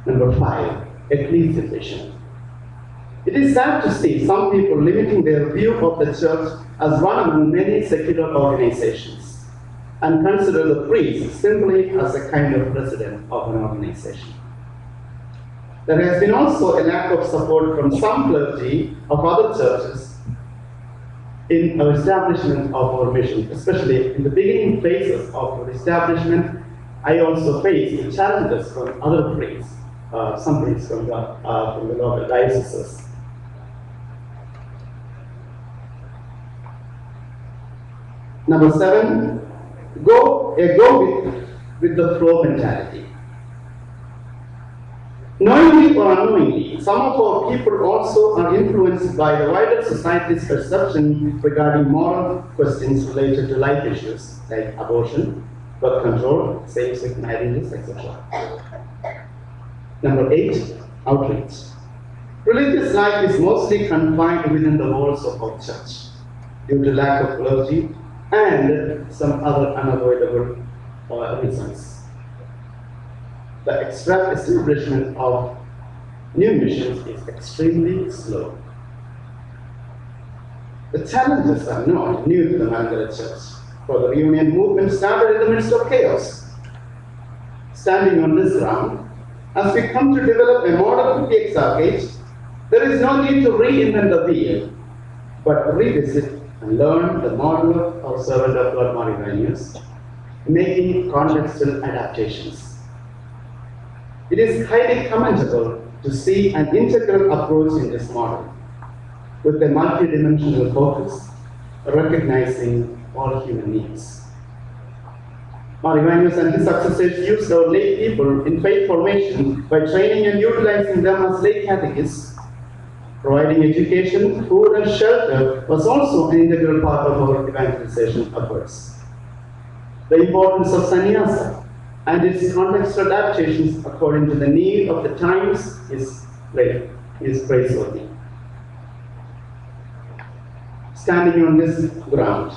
Number 5, ecclesiation. It is sad to see some people limiting their view of the church as one among many secular organizations and consider the priest simply as a kind of president of an organization. There has been also a lack of support from some clergy of other churches in our establishment of our mission, especially in the beginning phases of our establishment. I also faced challenges from other priests, some priests from the local dioceses. Number 7, go with the flow mentality. Knowingly or unknowingly, some of our people also are influenced by the wider society's perception regarding moral questions related to life issues like abortion, birth control, same-sex marriages, etc. Number 8, outreach. Religious life is mostly confined within the walls of our church due to lack of clergy and some other unavoidable reasons. The establishment of new missions is extremely slow. The challenges are not new to the Malankara Church, for the reunion movement started in the midst of chaos. Standing on this ground, as we come to develop a model for the exarchate, there is no need to reinvent the wheel, but revisit and learn the model of our servant of God, Marivanus, making contextual adaptations. It is highly commendable to see an integral approach in this model, with a multidimensional focus, recognizing all human needs. Marivanus and his successors used our lay people in faith formation by training and utilizing them as lay catechists. Providing education, food, and shelter was also an integral part of our evangelization efforts. The importance of sannyasa and its contextual adaptations according to the need of the times is praiseworthy. Standing on this ground,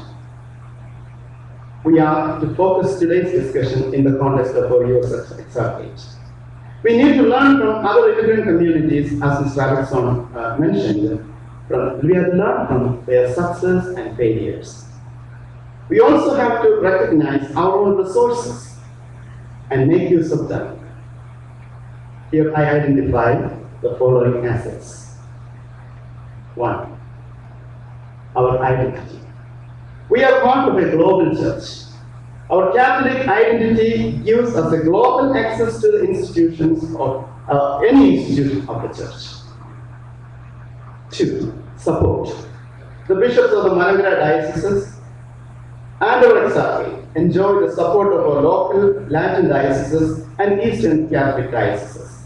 we are to focus today's discussion in the context of our US exarchate. We need to learn from other immigrant communities, as Mr. Robertson mentioned. We have learned from their success and failures. We also have to recognize our own resources and make use of them. Here I identify the following assets. 1, our identity. We are part of a global church. Our Catholic identity gives us a global access to the institutions of any institution of the church. 2, support. The bishops of the Malankara dioceses and our exarchate enjoy the support of our local Latin dioceses and Eastern Catholic dioceses.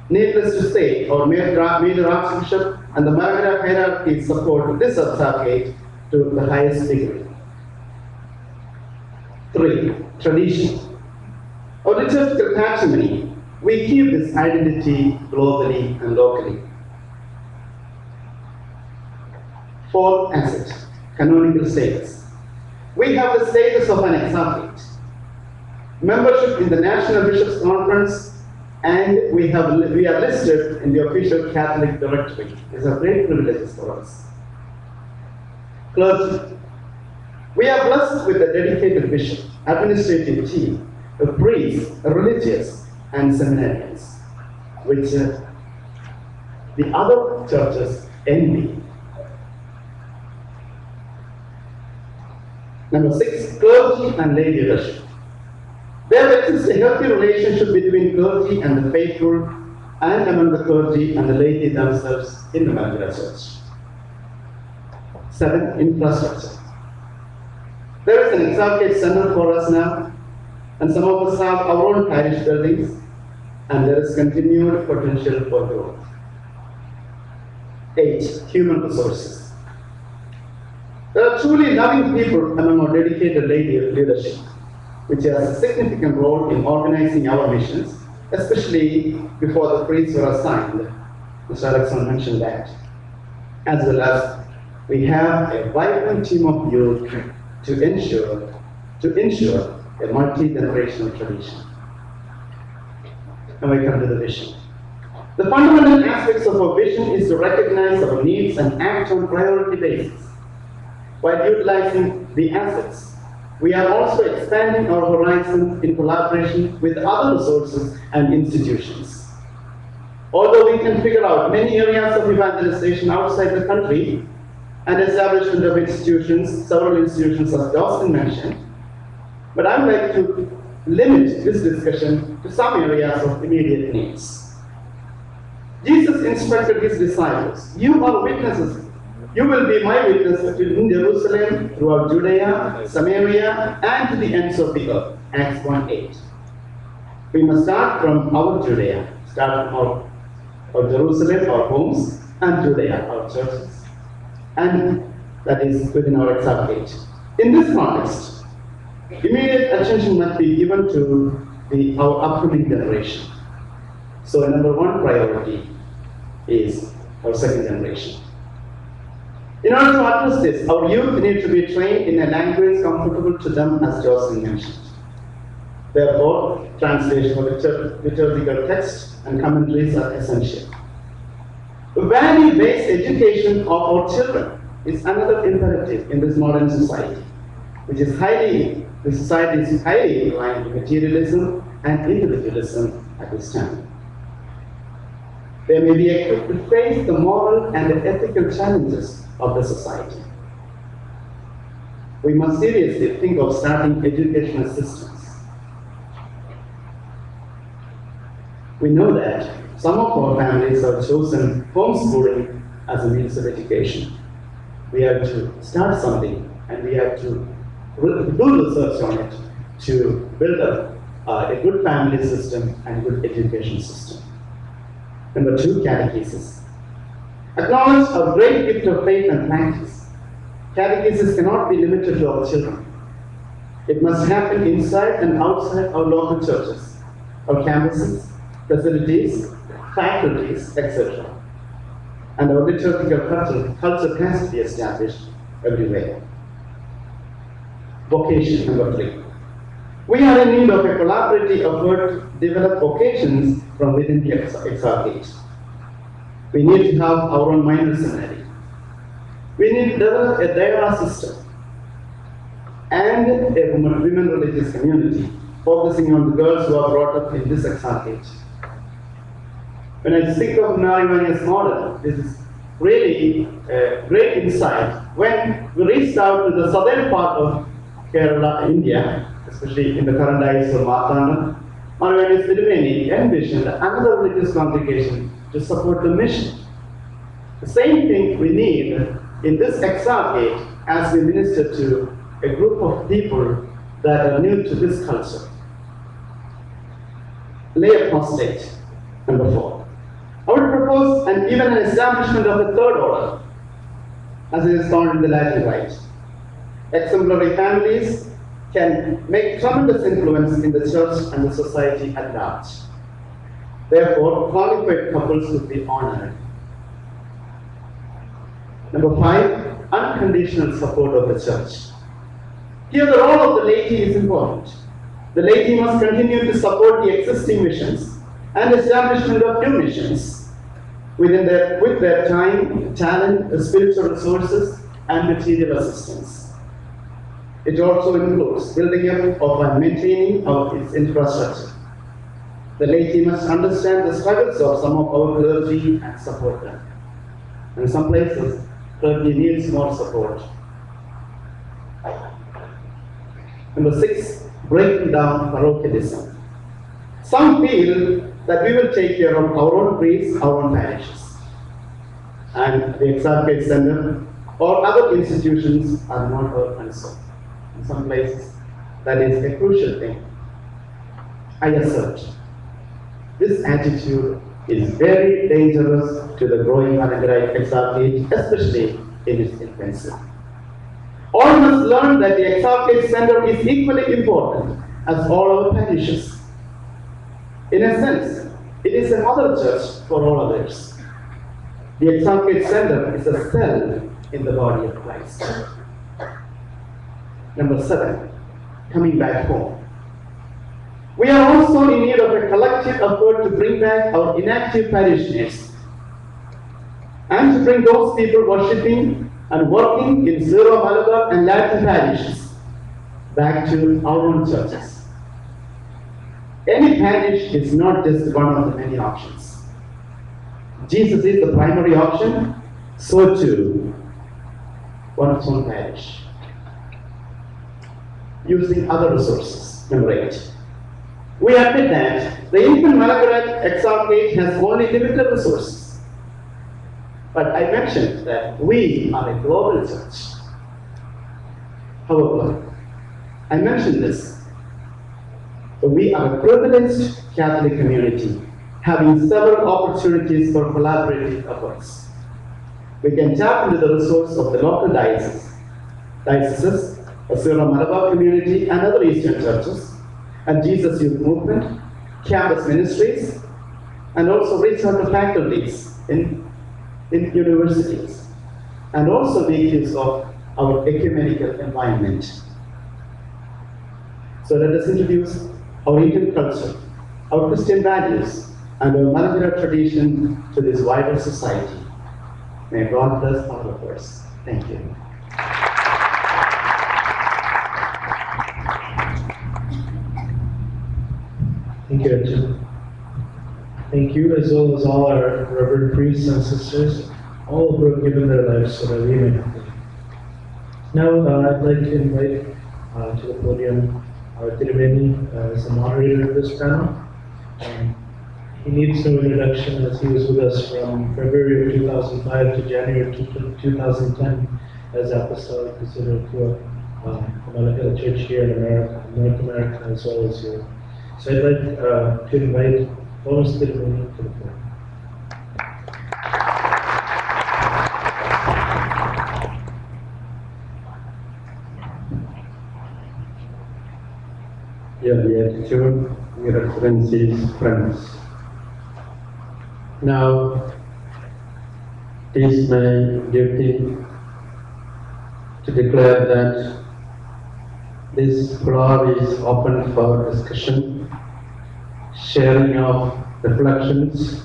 Needless to say, our major archbishop and the Malankara hierarchy support this exarchate to the highest degree. 3. Tradition. Our liturgical patrimony, we keep this identity globally and locally. 4th asset, canonical status. We have the status of an exarchate, membership in the National Bishops' Conference, and we are listed in the official Catholic directory. These are great privileges for us. Clergy. We are blessed with a dedicated bishop, administrative team, a priest, a religious, and seminarians, which the other churches envy. Number 6, clergy and lay leadership. There exists a healthy relationship between clergy and the faithful, and among the clergy and the laity themselves in the Malankara Church. 7, infrastructure. There is an exarchate center for us now, and some of us have our own parish buildings, and there is continued potential for growth. 8, human resources. There are truly loving people among our dedicated lay leadership, which has a significant role in organizing our missions, especially before the priests were assigned. Mr. Alexander mentioned that. As well as we have a vibrant team of youth to ensure a multi-generational tradition. And we come to the vision. The fundamental aspects of our vision is to recognize our needs and act on priority basis. While utilizing the assets, we are also expanding our horizon in collaboration with other resources and institutions. Although we can figure out many areas of evangelization outside the country and establishment of institutions, several institutions as Dawson mentioned, but I would like to limit this discussion to some areas of immediate needs. Jesus instructed his disciples, "You are witnesses. You will be my witnesses in Jerusalem, throughout Judea, Samaria, and to the ends of the earth." Acts 1:8. We must start from our Judea, start from our Jerusalem, our homes, and Judea, our churches. And that is within our exarchate. In this context, immediate attention must be given to our upcoming generation. So number 1 priority is our second generation. In order to address this, our youth need to be trained in a language comfortable to them, as Jocelyn mentioned. Therefore, translation of liturgical text and commentaries are essential. Value-based education of our children is another imperative in this modern society, the society is highly inclined to materialism and individualism at this time. They may be equipped to face the moral and the ethical challenges of the society. We must seriously think of starting educational systems. We know that some of our families have chosen homeschooling as a means of education. We have to start something, and we have to do research on it to build up a good family system and good education system. Number 2, catechesis. Acknowledge our great gift of faith and practice. Catechesis cannot be limited to our children. It must happen inside and outside our local churches, our campuses, facilities, faculties, etc. And our liturgical culture has to be established everywhere. Vocation, number 3. We are in need of a collaborative effort to develop vocations from within the exarchate. We need to have our own minor seminary. We need to develop a diora system and a women religious community, focusing on the girls who are brought up in this exarchate. When I speak of Mariani's model, this is really a great insight. When we reached out to the southern part of Kerala, India, especially in the current diocese of Martana, Mariani's Tirumeni envisioned another religious congregation to support the mission. The same thing we need in this exarchate as we minister to a group of people that are new to this culture. Lay apostate, number 4. I would propose even an establishment of a third order, as it is found in the Latin Rite. Exemplary families, can make tremendous influence in the church and the society at large. Therefore, qualified couples would be honored. Number 5, unconditional support of the church. Here the role of the laity is important. The laity must continue to support the existing missions and establishment of new missions with their time, talent, spiritual resources, and material assistance. It also includes building up of and maintaining of its infrastructure. The laity must understand the struggles of some of our clergy and support them. In some places, clergy needs more support. Number 6, breaking down parochialism. Some feel that we will take care of our own priests, our own parishes. And the Exarchate Center or other institutions are not our concern. In some places, that is a crucial thing. I assert, this attitude is very dangerous to the growing Malankara Exarchate, especially in its infancy. All must learn that the Exarchate Center is equally important as all our parishes. In a sense, it is a mother church for all others. The Exarchate Center is a cell in the body of Christ. Number 7, coming back home. We are also in need of a collective effort to bring back our inactive parishioners and to bring those people worshipping and working in Syro-Malankara and Latin parishes back to our own churches. Any parish is not just one of the many options. Jesus is the primary option, so too one's own parish. Using other resources. Number 8. We admit that the infant Malankara Exarchate has only limited resources. But I mentioned that we are a global church. However, I mentioned this. We are a privileged Catholic community, having several opportunities for collaborative efforts. We can tap into the resource of the local dioceses, the Syro-Malankara community and other Eastern churches, and Jesus Youth Movement, campus ministries, and also reach out to faculties in universities, and also make use of our ecumenical environment. So let us introduce our Indian culture, our Christian values, and our Malankara tradition to this wider society. May God bless all of us. Thank you.
Thank you, Arjun. Thank you, as well as all our reverend priests and sisters, all who have given their lives so that we may have them. Now, I'd like to invite to the podium our Tirumeni as the moderator of this panel. He needs no introduction as he was with us from February of 2005 to January of 2010 as Apostolic Visitor to the Malankara Church here in America, North America, as well as Europe. So I'd like to invite Thomas Tirumeni to the floor.
Your Beatitude, Your Excellencies, friends. Now, it is my duty to declare that this floor is open for discussion, sharing of reflections,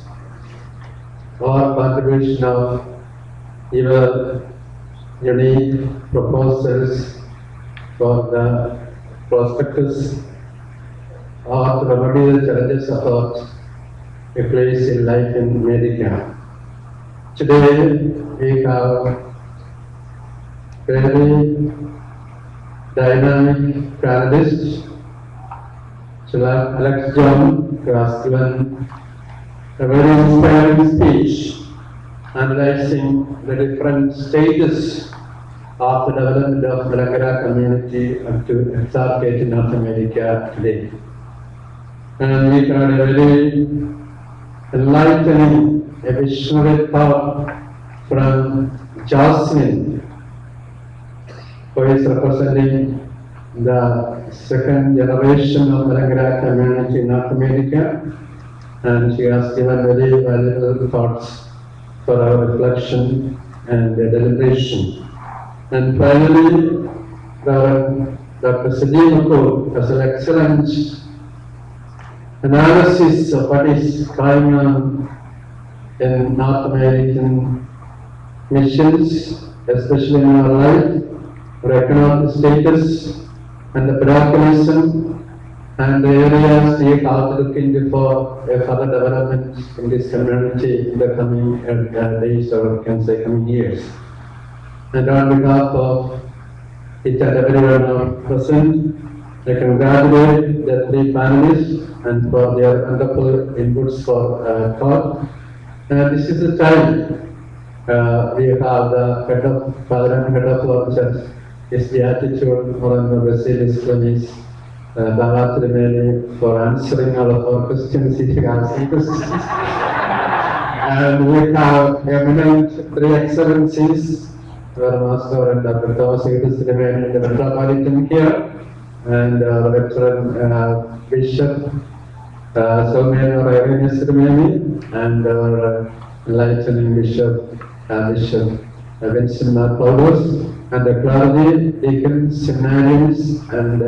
or contribution of your unique proposals for the prospectus or the remedial challenges about a place in life in America. Today we have very dynamic panelists. Alex John, who has given a very inspiring speech analyzing the different stages of the development of Malankara community up to Exarchate in North America today. And we heard a very enlightening, a visionary thought from Jocelyn, who is representing the second generation of Malankara community in North America, and she has given very valuable thoughts for our reflection and deliberation. And finally, Dr. Sajid Makur has an excellent analysis of what is going on in North American missions, especially in our life, our economic status, and the parochialism, and the areas we have to look into for further development in this community in the coming days, or can say coming years. And on behalf of each and everyone present, I congratulate the three panelists and for their wonderful inputs for thought. And this is the time we have the head of Father and head of our church, his beatitude, Moran Basilis Clemis, for answering all of our questions if you have some questions. And we have eminent three excellencies, our Master and Dr. Thomas Edis remain in the Metropolitan here, and our veteran Bishop Soumya Irenaeus Rimeni, and our enlightening Bishop Bishop Vincent Paulus, and the clergy, deacons, seminarians, and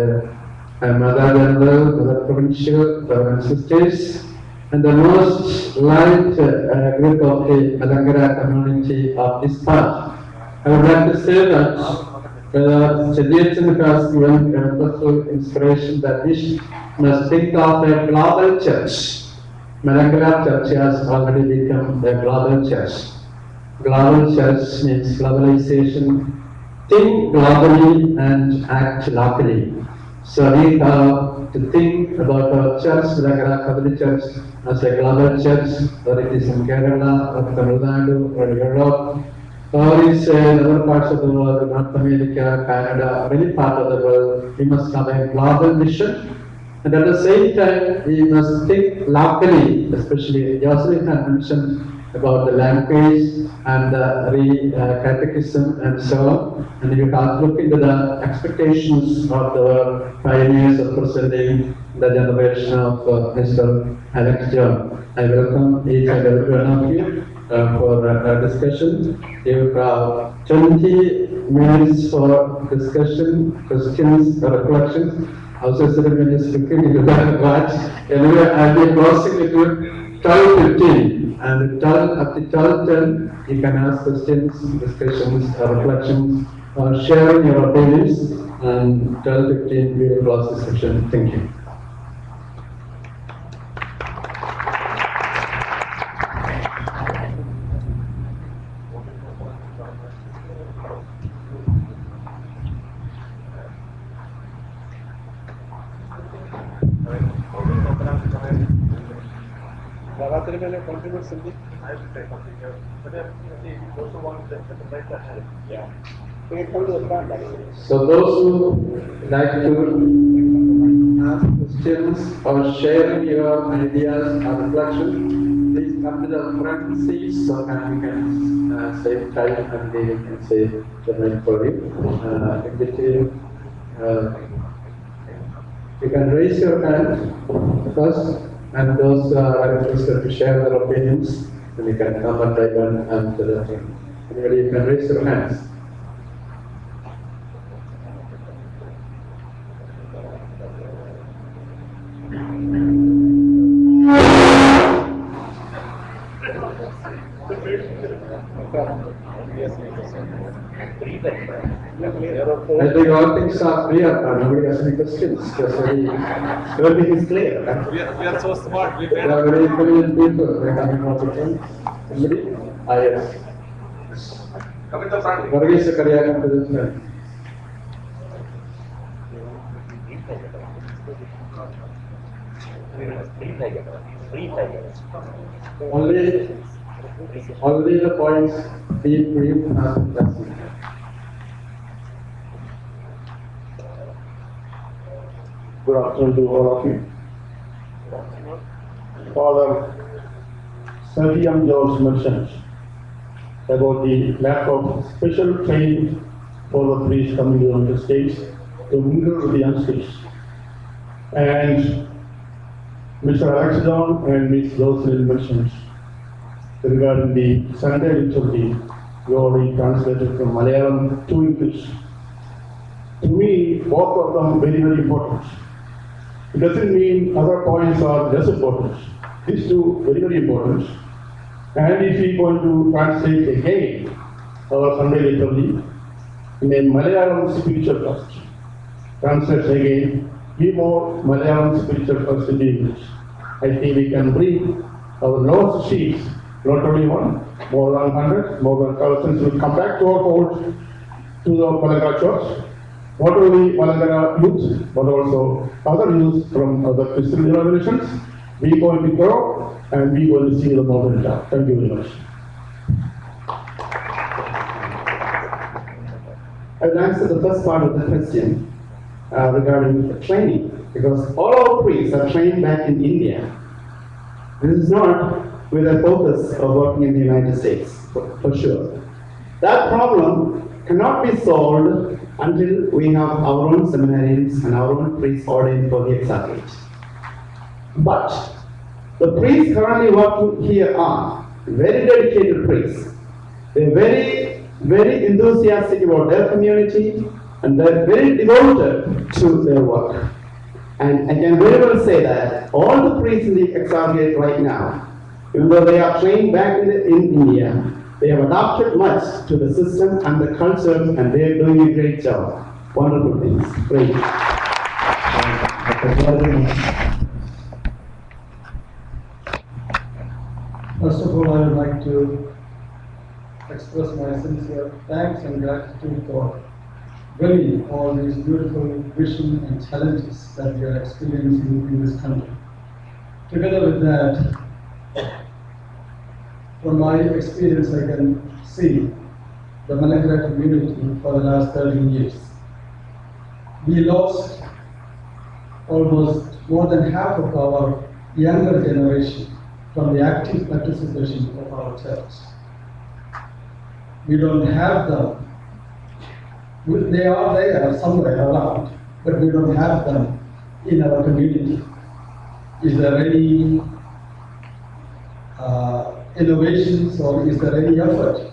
Mother General, Mother Provincial, brothers and sisters, and the most liked group of the Malankara community of this part. I would like to say that Chediyachan has given a wonderful inspiration that we must think of a global church. Malankara church has already become a global church. Global church means globalization. Think globally and act locally. So we have to think about our church, Malankara Catholic Church, as a global church, whether it is in Kerala or Tamil Nadu or Europe, or it's in other parts of the world, North America, Canada, or any part of the world. We must have a global mission. And at the same time, we must think locally, especially Jocelyn had mentioned about the language and the catechism and so on. And you have to look into the expectations of the pioneers of presenting the generation of Mr. Alex John. I welcome each and every one of you for a discussion. You have 20 minutes for discussion, questions, or reflections. Also, ceremony is looking into that watch. Anyway, I'll be closing it with 12:15. And at the 12:10, you can ask questions, discussions, or reflections, or sharing your opinions. And 12:15, we will close the session. Thank you. So those who like to ask questions or share your ideas or reflections, please come to the front seats so that we can save time and they can say the mic for you. You can raise your hand first, and those are interested to share their opinions, and you can come and type on and the thing. Anybody, you can raise your hands. I think all things are clear, but nobody has any questions. Everything is clear.
We are so smart. We
They are very intelligent people. They are coming from the front. Somebody? Yes.
come in the front.
Varghese Zakaria, come to this man. Only the points be brief and that's it.
Good afternoon to all of you. Father Sergium George mentioned about the lack of special training for the priests coming to the United States. to mingle with the youngsters. And Mr. Alex John and Ms. Rosalyn mentioned regarding the Sunday liturgy, we already translated from Malayalam to English. To me, both of them very, very important. It doesn't mean other points are less important. These two very, very important. And if we going to translate again our Sunday liturgy in a Malayalam spiritual text, translate again, give more Malayalam spiritual text in English. I think we can bring our notes sheets, not only one, more than 100, more than thousands will come back to our fold, to the Malankara Church. Not only Malankara youth, but also other youth from other Christian denominations. We are going to grow and we are going to see the modern time. Thank you very much.
I will answer the first part of the question regarding the training, because all our priests are trained back in India. This is not with a focus of working in the United States, for sure. That problem cannot be solved until we have our own seminarians and our own priests ordained for the exarchate. But the priests currently working here are very dedicated priests. They're very, very enthusiastic about their community and they're very devoted to their work. And I can very well say that all the priests in the exarchate right now, even though they are trained back in India, they have adapted much to the system and the culture, and they are doing a great job. Wonderful things. Great.
First of all, I would like to express my sincere thanks and gratitude for bringing all these beautiful vision and challenges that we are experiencing in this country. Together with that, from my experience, I can see the Malankara community for the last 13 years. We lost almost more than half of our younger generation from the active participation of our church. We don't have them. They are there somewhere around, but we don't have them in our community. Is there any innovations or is there any effort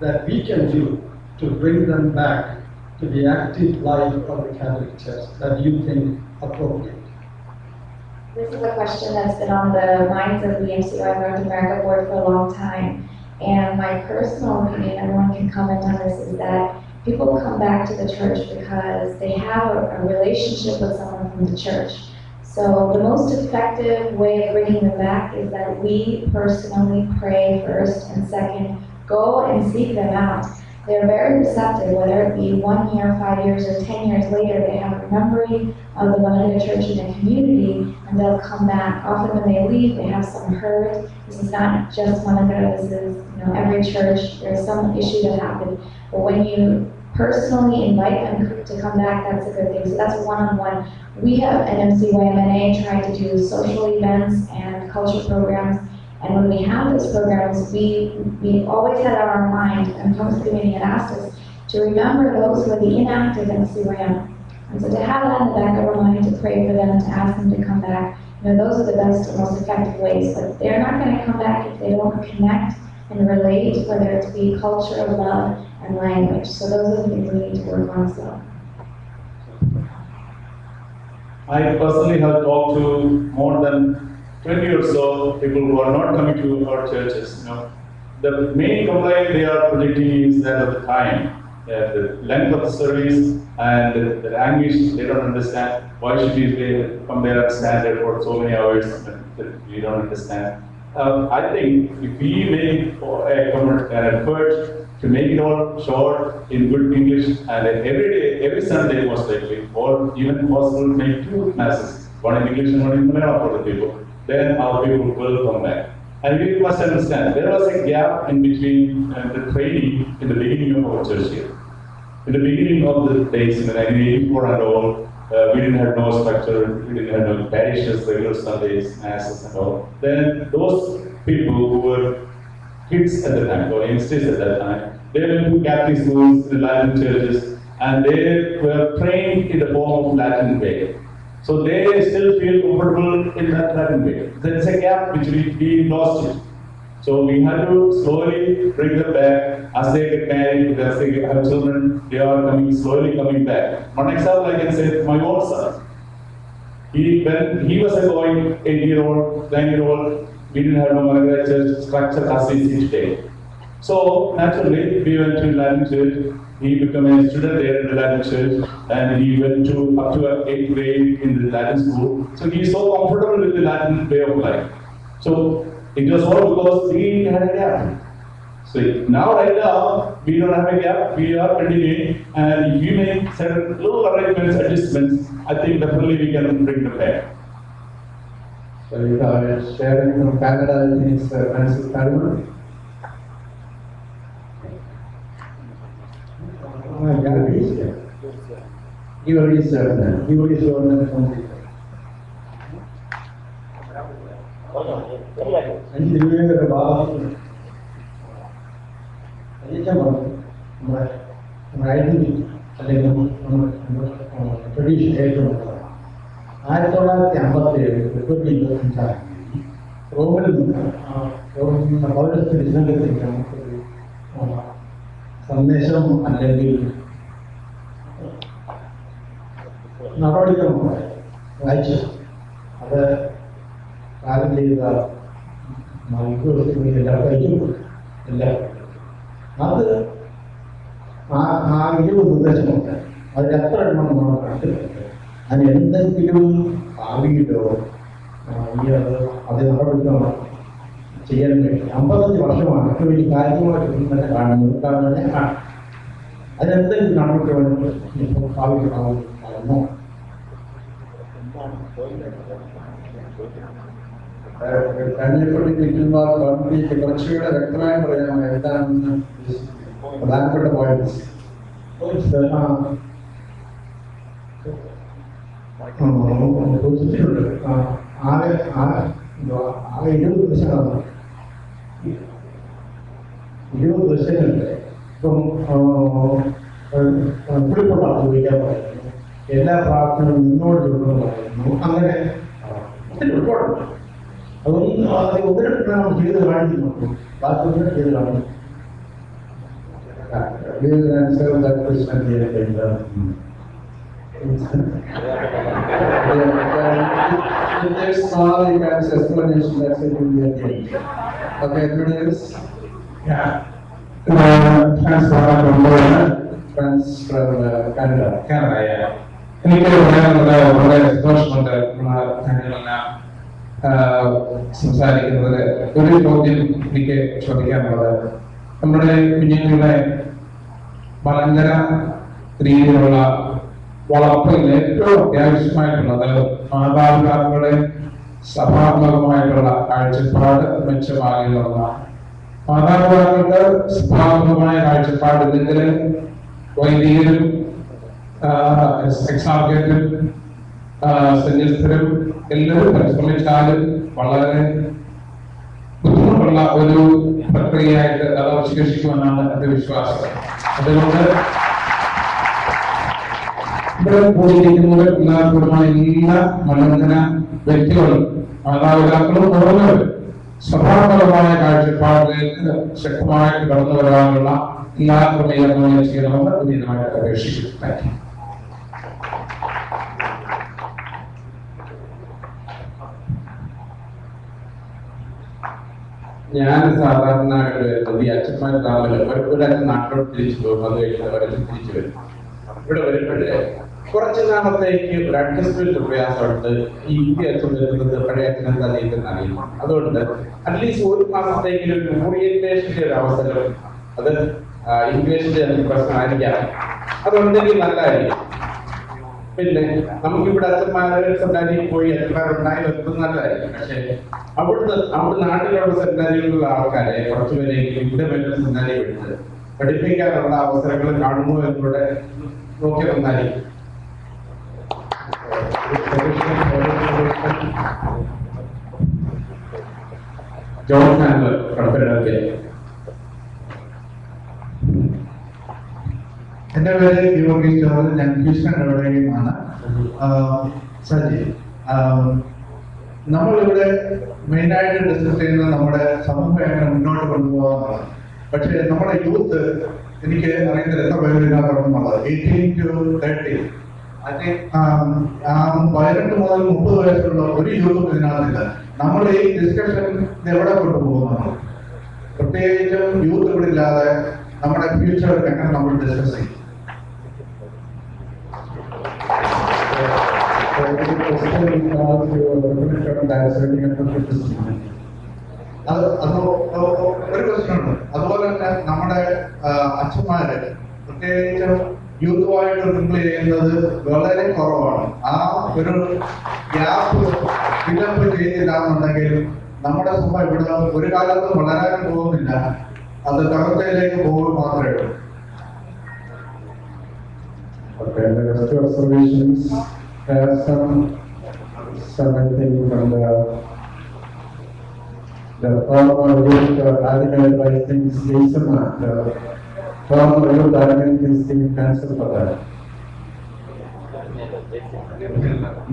that we can do to bring them back to the active life of the Catholic Church that you think appropriate?
This is a question that's been on the minds of the MCY North America Board for a long time. And my personal opinion, everyone can comment on this, is that people come back to the church because they have a relationship with someone from the church. So the most effective way of bringing them back is that we personally pray first, and second, go and seek them out. They're very receptive, whether it be 1 year, 5 years, or 10 years later. They have a memory of the Malankara Church in the community, and they'll come back. Often when they leave, they have some hurt. This is not just Malankara, this is every church. There's some issue that happened. But when you personally invite them to come back, that's a good thing. So that's one-on-one. We have at MCYMNA tried to do social events and culture programs. And when we have those programs, we always had on our mind, and Thomas Committee had asked us to remember those who are the inactive MCYM. And so to have that in the back of our mind, to pray for them, to ask them to come back, those are the best and most effective ways. But they're not going to come back if they don't connect and relate, whether it be culture, love, and language. So those are the things we need to work on as well.
I personally have talked to more than 20 or so people who are not coming to our churches. The main complaint they are predicting is that of the time, the length of the service and the language they don't understand. Why should we come there and stand there for so many hours that we don't understand? I think if we make an effort to make it all short in good English, and every day, every Sunday most likely, or even possible make 2 masses, one in English and one in Malayalam for the people, then our people will come back. And we must understand, there was a gap in between the training in the beginning of our church here. In the beginning of the days, in 1984 and all, we didn't have no structure, we didn't have no parishes, regular Sundays, masses and all. Then those people who were kids at the time, or youngsters at that time, they went to Catholic schools, the Latin churches, and they were trained in the form of Latin way. So they still feel comfortable in that Latin way. There's a gap which we lost it. So we had to slowly bring them back as they get married, as they have children, they are slowly coming back. One example I can say, my own son. When he was a boy, 8-year-old, 9-year-old, we didn't have no Malankara church structure as we see today. So naturally, we went to Latin church. He became a student there in the Latin church, and he went to up to 8th grade in the Latin school. So he is so comfortable with the Latin way of life. So it was all because we had a gap. So right now, we don't have a gap, we are continuing, and if you make certain little arrangements, adjustments, I think definitely we can bring them back.
So you are sharing from Canada is Francis Carmen. You are his servant. You are his servant from the and the way of the identity tradition. I thought I was could be Roman സന്ദേശം അല്ലെങ്കിൽ നടപടിക്രമം വായിച്ചു അത് കാലം ചെയ്ത എല്ലാം അത് ആ 20 നിർദ്ദേശമുണ്ട് അതിൽ എത്ര എണ്ണം നമ്മൾ കണ്ടിട്ടുണ്ട് അതിന് എന്തെങ്കിലും ഭാവിയിലോ അത് നടപടിക്രമം ചെയ്യാൻ വേണ്ടി 55 വർഷമാണ് ഒക്കെ വലിയ കാര്യമായിട്ട് തന്നെ കാണുന്നത് കാരണം തന്നെ കാണും അതിനെന്തെങ്കിലും നടപടിക്രമം ഭാവിയിലാവുന്നു കഴിഞ്ഞപ്പോഴേ കിട്ടുമ്പോൾ ഗവൺമെന്റ് കുറച്ചുകൂടെ വ്യക്തമായി പറയാമോ എന്താണെന്ന് പ്രധാനപ്പെട്ട പോയിന്റ്സ് ആകെ 20 ദശകമാണ് 20 ദശകളുണ്ട് ഇപ്പം കുളിപ്പുണ്ടാകും ഉപയോഗിക്കാൻ പറയുന്നു എല്ലാ പ്രാർത്ഥനകളും നിന്നോട് ചൊല്ലുന്നു പറയുന്നു അങ്ങനെ ഒത്തിരി റിപ്പോർട്ടുണ്ട് അതൊന്നും അത് ഒന്നിട്ട് നമ്മൾ ചെയ്ത് കാണിക്കുന്നുള്ളൂ ബാക്കി ഒന്നിട്ട് ചെയ്ത് കാണിക്കും If there's small events explanation, that's it will be okay. Okay, everybody else?
Yeah. Friends from
Canada.
Canada, yeah. എനിക്ക് വളരെ സന്തോഷമുണ്ട് ഞങ്ങളെല്ലാം സംസാരിക്കുന്നത്. ഒരു ചോദ്യം എനിക്ക് ചോദിക്കാനുള്ളത്, നമ്മുടെ കുഞ്ഞുങ്ങളുടെ മലങ്കര രീതിയിലുള്ള വളർത്തലിൽ ഏറ്റവും അത്യാവശ്യമായിട്ടുള്ളത് മാതാപിതാക്കളുടെ സഭാത്മകമായിട്ടുള്ള കാഴ്ചപ്പാട് മെച്ചമാകുന്നതാണ്. മാതാപിതാക്കൾക്ക് സഭാത്മകമായ കാഴ്ചപ്പാടില്ലെങ്കിൽ വൈദികരും എക്സാർഗേറ്റും സന്യസ്തരും എല്ലാവരും പരിശ്രമിച്ചാലും വളരെ ബുദ്ധിമുട്ടുള്ള ഒരു പ്രക്രിയയായിട്ട് അത് അവശേഷിക്കുമെന്നാണ് എന്റെ വിശ്വാസം. അതുകൊണ്ട് ഇവിടെ കൂടിയിരിക്കുന്നത് എല്ലാവർക്കുമായ എല്ലാ മലങ്കര വ്യക്തികളും മാതാപിതാക്കളും ഓരോരും സഭാപരമായ കാഴ്ചപ്പാടിലേക്ക് ശക്തമായിട്ട് കടന്നു വരാനുള്ള എല്ലാ ക്രമീകരണങ്ങളും ചെയ്യണമെന്ന് ഉചിതമായിട്ട് അപേക്ഷിക്കുന്നു.
ഞാൻ സാധാരണ ഈ അച്ഛന്മാർ തമ്മിൽ ഒരു അച്ഛൻ നാട്ടിലോട്ട് തിരിച്ചു പോകും, അത് കഴിഞ്ഞ് ഒരച്ഛൻ തിരിച്ചു വരും. ഇവിടെ വരുമ്പോഴേ കുറച്ച് നാളത്തേക്ക് ഒരു അഡ്ജസ്റ്റ്മെന്റ് പ്രയാസമുണ്ട്. ഈ ഇന്ത്യ അച്ഛൻ വരുന്നത് പഴയ അച്ഛൻ എന്താ നീക്കുന്ന അറിയില്ല. അതുകൊണ്ട് അറ്റ്ലീസ്റ്റ് ഒരു മാസത്തേക്ക് ഒരു ഓറിയന്റേഷന്റെ ഒരു അവസരം, അത് ഇംഗ്ലീഷിന്റെ പ്രശ്നമായിരിക്കാം, അതുണ്ടെങ്കിൽ നല്ലതായിരിക്കും. പിന്നെ നമുക്കിവിടെ അച്ഛന്മാരെ സെമിനാരിയിൽ പോയി അച്ഛന്മാരുണ്ടായി വരുന്നത് നല്ലതായിരിക്കും. പക്ഷെ അവിടെ നാട്ടിലുള്ള സെമിനാരിയിലുള്ള ആൾക്കാരെ കുറച്ചുപേരെങ്കിലും ഇവിടെ വരുന്ന സെമിനാരി എടുത്ത് പഠിപ്പിക്കാനുള്ള അവസരങ്ങൾ കാണുമോ എന്നൂടെ നോക്കി നന്നായിരിക്കും. ജോൺ സാൻഡർ കടപ്പനൊക്കെ
എൻ്റെ പേര് യോഗി ജോർജ്, ഞാൻ കൃഷ്ണൻ എവിടെയുമാണ് സജി. നമ്മളിവിടെ മെയിനായിട്ട് ഡിസ്കസ് ചെയ്യുന്നത് നമ്മുടെ സമൂഹം എങ്ങനെ മുന്നോട്ട് കൊണ്ടുപോകാമെന്നുള്ളത്. പക്ഷേ നമ്മുടെ യൂത്ത്, എനിക്ക് അറിയുന്നത് എത്ര പേര് ഇതിനകത്തുള്ളത്, 18 to 30, ഐ തിങ്ക് 18 മുതൽ 30 വയസ്സുള്ള ഒരു യൂത്തും ഇതിനകത്തില്ല. നമ്മൾ ഈ ഡിസ്കഷൻ എവിടെ കൊണ്ടുപോകുന്നു? പ്രത്യേകിച്ചും യൂത്ത് ഇവിടെ ഇല്ലാതെ നമ്മുടെ ഫ്യൂച്ചർ എങ്ങനെ നമ്മൾ ഡിസ്കസ് ചെയ്യും? ഒരു ക്വസ്റ്റ്യൻ ഉണ്ട്. അതുപോലെ തന്നെ നമ്മുടെ അച്ഛന്മാര് പ്രത്യേകിച്ചും യൂത്തുമായിട്ട് മിങ്കിൾ ചെയ്യുന്നത് വളരെ കുറവാണ്. ആ ഒരു ഗ്യാപ്പ് ഫില്ലപ്പ് ചെയ്തില്ല എന്നുണ്ടെങ്കിൽ നമ്മുടെ സമൂഹം ഇവിടെ ഒരു കാലത്തും വളരാൻ പോകുന്നില്ല, അത് തകർച്ചയിലേക്ക് പോകുക മാത്രമേ ഉള്ളൂ.
Okay, the rest of observations have something from the former youth argument by things the former youth argument is being cancelled for that.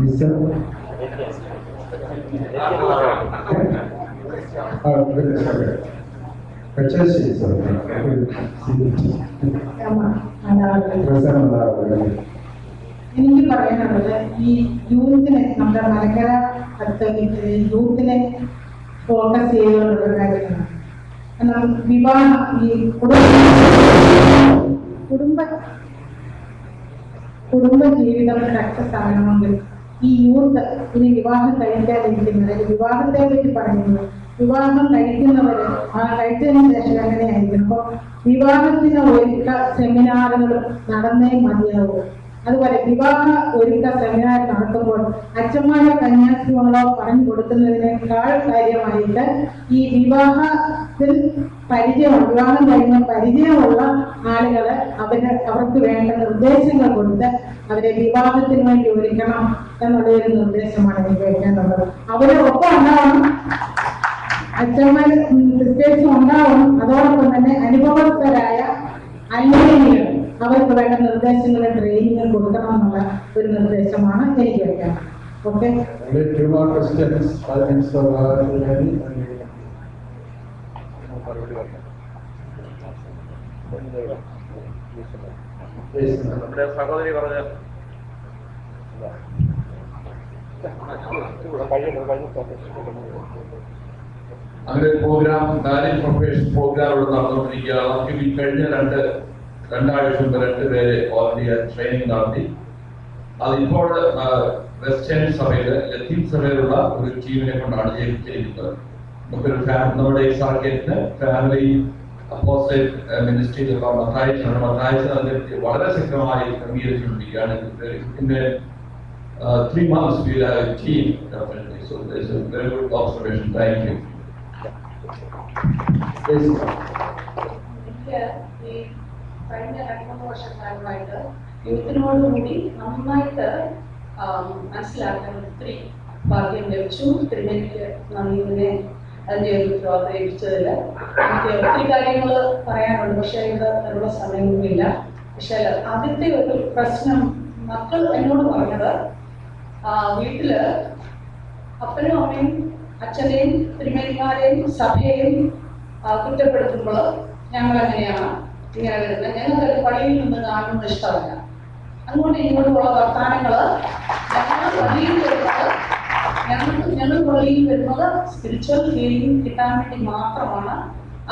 Lisa? Oh, goodness, okay. Pachashi is okay.
എനിക്ക് പറയാനുള്ളത്, ഈ യൂത്തിനെ, നമ്മുടെ മലങ്കര യൂത്തിനെ ഫോക്കസ് ചെയ്തുകൊണ്ടുള്ള കാര്യമാണ്. എന്നാൽ വിവാഹം, ഈ കുടുംബ ജീവിതം സക്സസ് ആകണമെങ്കിൽ ഈ യൂത്ത് ഇനി വിവാഹം കഴിക്കാതിരിക്കുന്നത്, വിവാഹത്തെ പറ്റി പറയുന്നത്, വിവാഹം കഴിക്കുന്നവര് ആ കഴിച്ചതിന് ശേഷം എങ്ങനെയായിരിക്കും. അപ്പോൾ വിവാഹത്തിന് ഒരുക്ക സെമിനാറുകളും നടന്നേ മതിയാവും. അതുപോലെ വിവാഹ ഒരുക്ക സെമിനാർ നടത്തുമ്പോൾ അച്ഛന്മാരോ കന്യാസ്ത്രീകളോ പറഞ്ഞു കൊടുക്കുന്നതിനേക്കാൾ കാര്യമായിട്ട് ഈ വിവാഹത്തിൽ വിവാഹം കഴിഞ്ഞ പരിചയമുള്ള ആളുകളെ അവർക്ക് വേണ്ട നിർദ്ദേശങ്ങൾ കൊടുത്ത് അവരെ വിവാഹത്തിന് വേണ്ടി ഒരുക്കണം എന്നുള്ളൊരു നിർദ്ദേശമാണ് എനിക്ക് വയ്ക്കാനുള്ളത്. അവരൊപ്പം ഉണ്ടാവണം, അച്ഛന്മാര് സിസ്റ്റേഴ്സും ഉണ്ടാവണം. അതോടൊപ്പം തന്നെ അനുഭവസ്ഥരായ അന്വേഷികൾ അവർക്ക് വേണ്ട നിർദ്ദേശങ്ങളും ട്രെയിനിങ്ങും കൊടുക്കണം എന്നുള്ള ഒരു നിർദ്ദേശമാണ് എനിക്ക് വയ്ക്കാൻ. ഓക്കെ,
നമ്മുടെ സഹോദരി പറഞ്ഞ
അങ്ങനെ പ്രോഗ്രാം, മാരേജ് പ്രൊഫഷൻ പ്രോഗ്രാം ഇവിടെ നടന്നുകൊണ്ടിരിക്കുക. നമുക്ക് ഈ കഴിഞ്ഞ രണ്ടാഴ്ച മുമ്പ് 2 പേര് ഓൾറെഡി ട്രെയിനിങ് നടത്തി. അതിപ്പോൾ വെസ്റ്റേൺ സഭയില്, ലത്തീൻ സഭയിലുള്ള ഒരു ടീമിനെ കൊണ്ടാണ് ചെയ്യിപ്പിച്ചിരിക്കുന്നത്. നമുക്കൊരു നമ്മുടെ ഈ സാർക്കേറ്റിന് ഫാമിലി അപ്പോസ്റ്റേറ്റ് മിനിസ്ട്രിയിലുള്ള മത്തായിച്ച് അതിനെ വളരെ ശക്തമായി ക്രമീകരിച്ചുകൊണ്ടിരിക്കുകയാണ്. ഇതിന്റെ 3 months we will have a team definitely. So there's a very good observation. Thank you.
ഈ കഴിഞ്ഞ 2-3 വർഷക്കാലമായിട്ട് യൂത്തിനോടുകൂടി നന്നായിട്ട് മനസ്സിലാക്കാൻ ഒത്തിരി ഭാഗ്യം ലഭിച്ചു. തിരുനെല്ലിക്ക് നന്ദിനെ അതിൻ്റെ ഒരു ഉത്തരവാദിത്തം ഏൽപ്പിച്ചതിൽ എനിക്ക് ഒത്തിരി കാര്യങ്ങൾ പറയാനുണ്ട്. പക്ഷേ ഇത് അതിനുള്ള സമയമൊന്നുമില്ല. പക്ഷേ ആദ്യത്തെ ഒരു പ്രശ്നം മക്കൾ എന്നോട് പറഞ്ഞത്, വീട്ടില് അപ്പനും അമ്മയും അച്ഛനെയും തിരുമേനിമാരെയും സഭയെയും കുറ്റപ്പെടുത്തുമ്പോൾ ഞങ്ങൾ എങ്ങനെയാണ് ഇങ്ങനെ വരുന്നത്, ഞങ്ങൾക്ക് പള്ളിയിൽ നിന്ന് കാണുന്നത് ഇഷ്ടമല്ല. അങ്ങോട്ട് ഇങ്ങോട്ടുമുള്ള വർത്തമാനങ്ങൾ ഞങ്ങൾ പള്ളിയിൽ വരുന്നത് സ്പിരിച്വൽ ഹീലിംഗ് കിട്ടാൻ വേണ്ടി മാത്രമാണ്.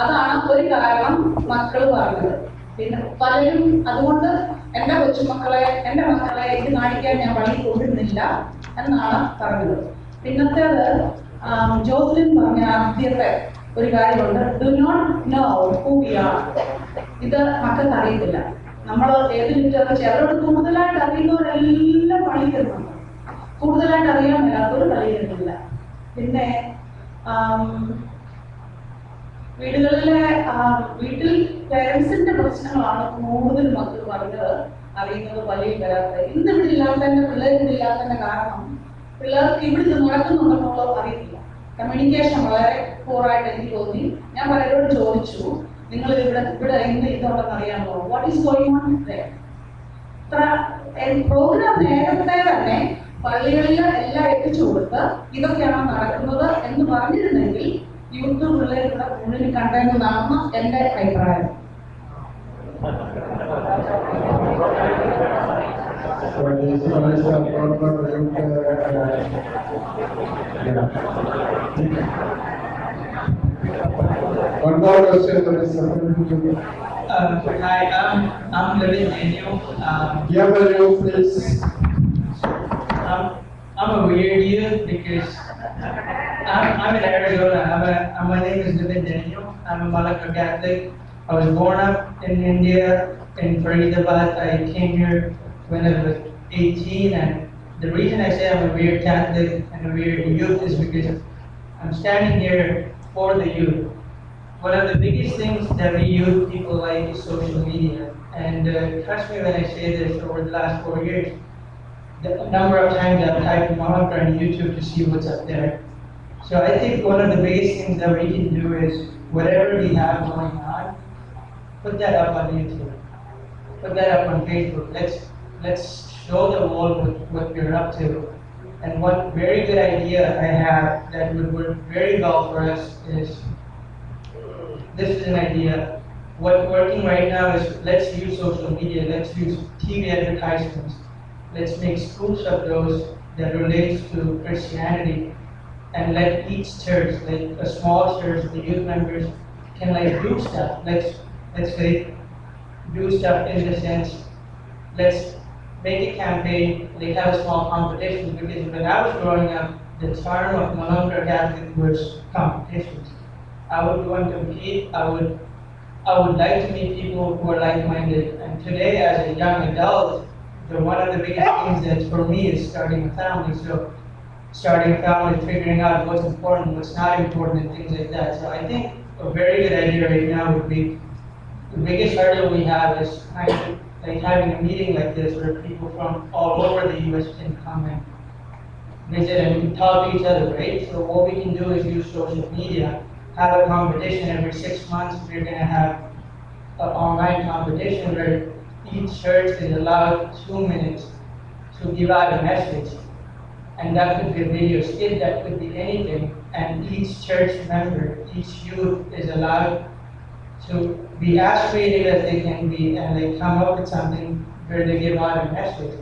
അതാണ് ഒരു കാരണം മക്കൾ പറഞ്ഞത്. പിന്നെ പലരും അതുകൊണ്ട് എൻ്റെ കൊച്ചുമക്കളെ, എൻ്റെ മക്കളെ ഇത് കാണിക്കാൻ ഞാൻ പള്ളിയിൽ കൊണ്ടുവരുന്നില്ല എന്നാണ് പറഞ്ഞത്. പിന്നത്തേത് ജോസ്ലിൻ പറഞ്ഞ ആദ്യത്തെ ഒരു കാര്യമുണ്ട്, do not know who we are. ഇത് മക്കൾക്ക് അറിയത്തില്ല. നമ്മൾ ഏത് ലിറ്ററേച്ചർ അവരോട് കൂടുതലായിട്ട് അറിയുന്നവരെല്ലാം പള്ളിയിൽ വരുന്നുണ്ട്, കൂടുതലായിട്ട് അറിയാൻ മേലാത്തവർ പള്ളിയിൽ വരുന്നില്ല. പിന്നെ വീട്ടിൽ പേരൻസിന്റെ പ്രശ്നങ്ങളാണ് കൂടുതൽ മക്കൾ പറഞ്ഞത് അറിയുന്നത് പള്ളിയിൽ വരാത്തത്. ഇന്ന് ഇവിടെ ഇല്ലാത്തതിന്റെ, പിള്ളേരിവിടെ ഇല്ലാത്തതിന്റെ കാരണം പിള്ളേർക്ക് ഇവിടുന്ന് നടക്കുന്നുണ്ടെന്നുള്ളത് അറിയില്ല. കമ്മ്യൂണിക്കേഷൻ വളരെ പൂറായിട്ട് എനിക്ക് തോന്നി. ഞാൻ പലരോട് ചോദിച്ചു, നിങ്ങൾ ഇവിടെ ഇന്ന് ഇതുണ്ടെന്ന് അറിയാമോ, what is going on there? Programme നേരത്തെ തന്നെ പള്ളികളിൽ എല്ലാം എത്തിച്ചു കൊടുത്ത് ഇതൊക്കെയാണ് നടക്കുന്നത് എന്ന് പറഞ്ഞിരുന്നെങ്കിൽ യൂത്ത് പിള്ളേർ ഇവിടെ മുന്നിൽ കണ്ടെന്നതാണ് എൻ്റെ അഭിപ്രായം.
One more question.
Hi, I'm living Daniel.
Yeah, but you please.
I'm a weird youth because I'm in Arizona. My name is Livin Daniel. I'm a Malankara Catholic. I was born up in India, in Faridabad. I came here when I was 18, and the reason I say I'm a weird Catholic and a weird youth is because I'm standing here for the youth. One of the biggest things that we youth people like is social media, and trust me when I say this, over the last 4 years, the number of times I've typed Malankara on YouTube to see what's up there. So I think one of the biggest things that we can do is whatever we have going on, put that up on YouTube, put that up on Facebook. Let's show the world what we're up to. And one very good idea I have that would work very well for us is, this is an idea. What's working right now is, let's use social media, let's use TV advertisements. Let's make schools of those that relates to Christianity, and let each church, like a small church, the youth members can like do stuff. Let's like do stuff in the sense, let's make a campaign, like have a small competition, because when I was growing up, the charm of Malankara Catholic was competitions. I would go and compete. I would like to meet people who are like-minded. And today, as a young adult, one of the biggest things that for me is starting a family. So starting a family, figuring out what's important, what's not important, and things like that. So I think a very good idea right now would be, the biggest hurdle we have is like having a meeting like this where people from all over the US can come and visit and we talk to each other, right? So what we can do is use social media, have a competition every 6 months. We're going to have an online competition where each church is allowed 2 minutes to give out a message. And that could be a video skit, that could be anything. And each church member, each youth is allowed to be as creative as they can be, and they come up with something where they give out a message.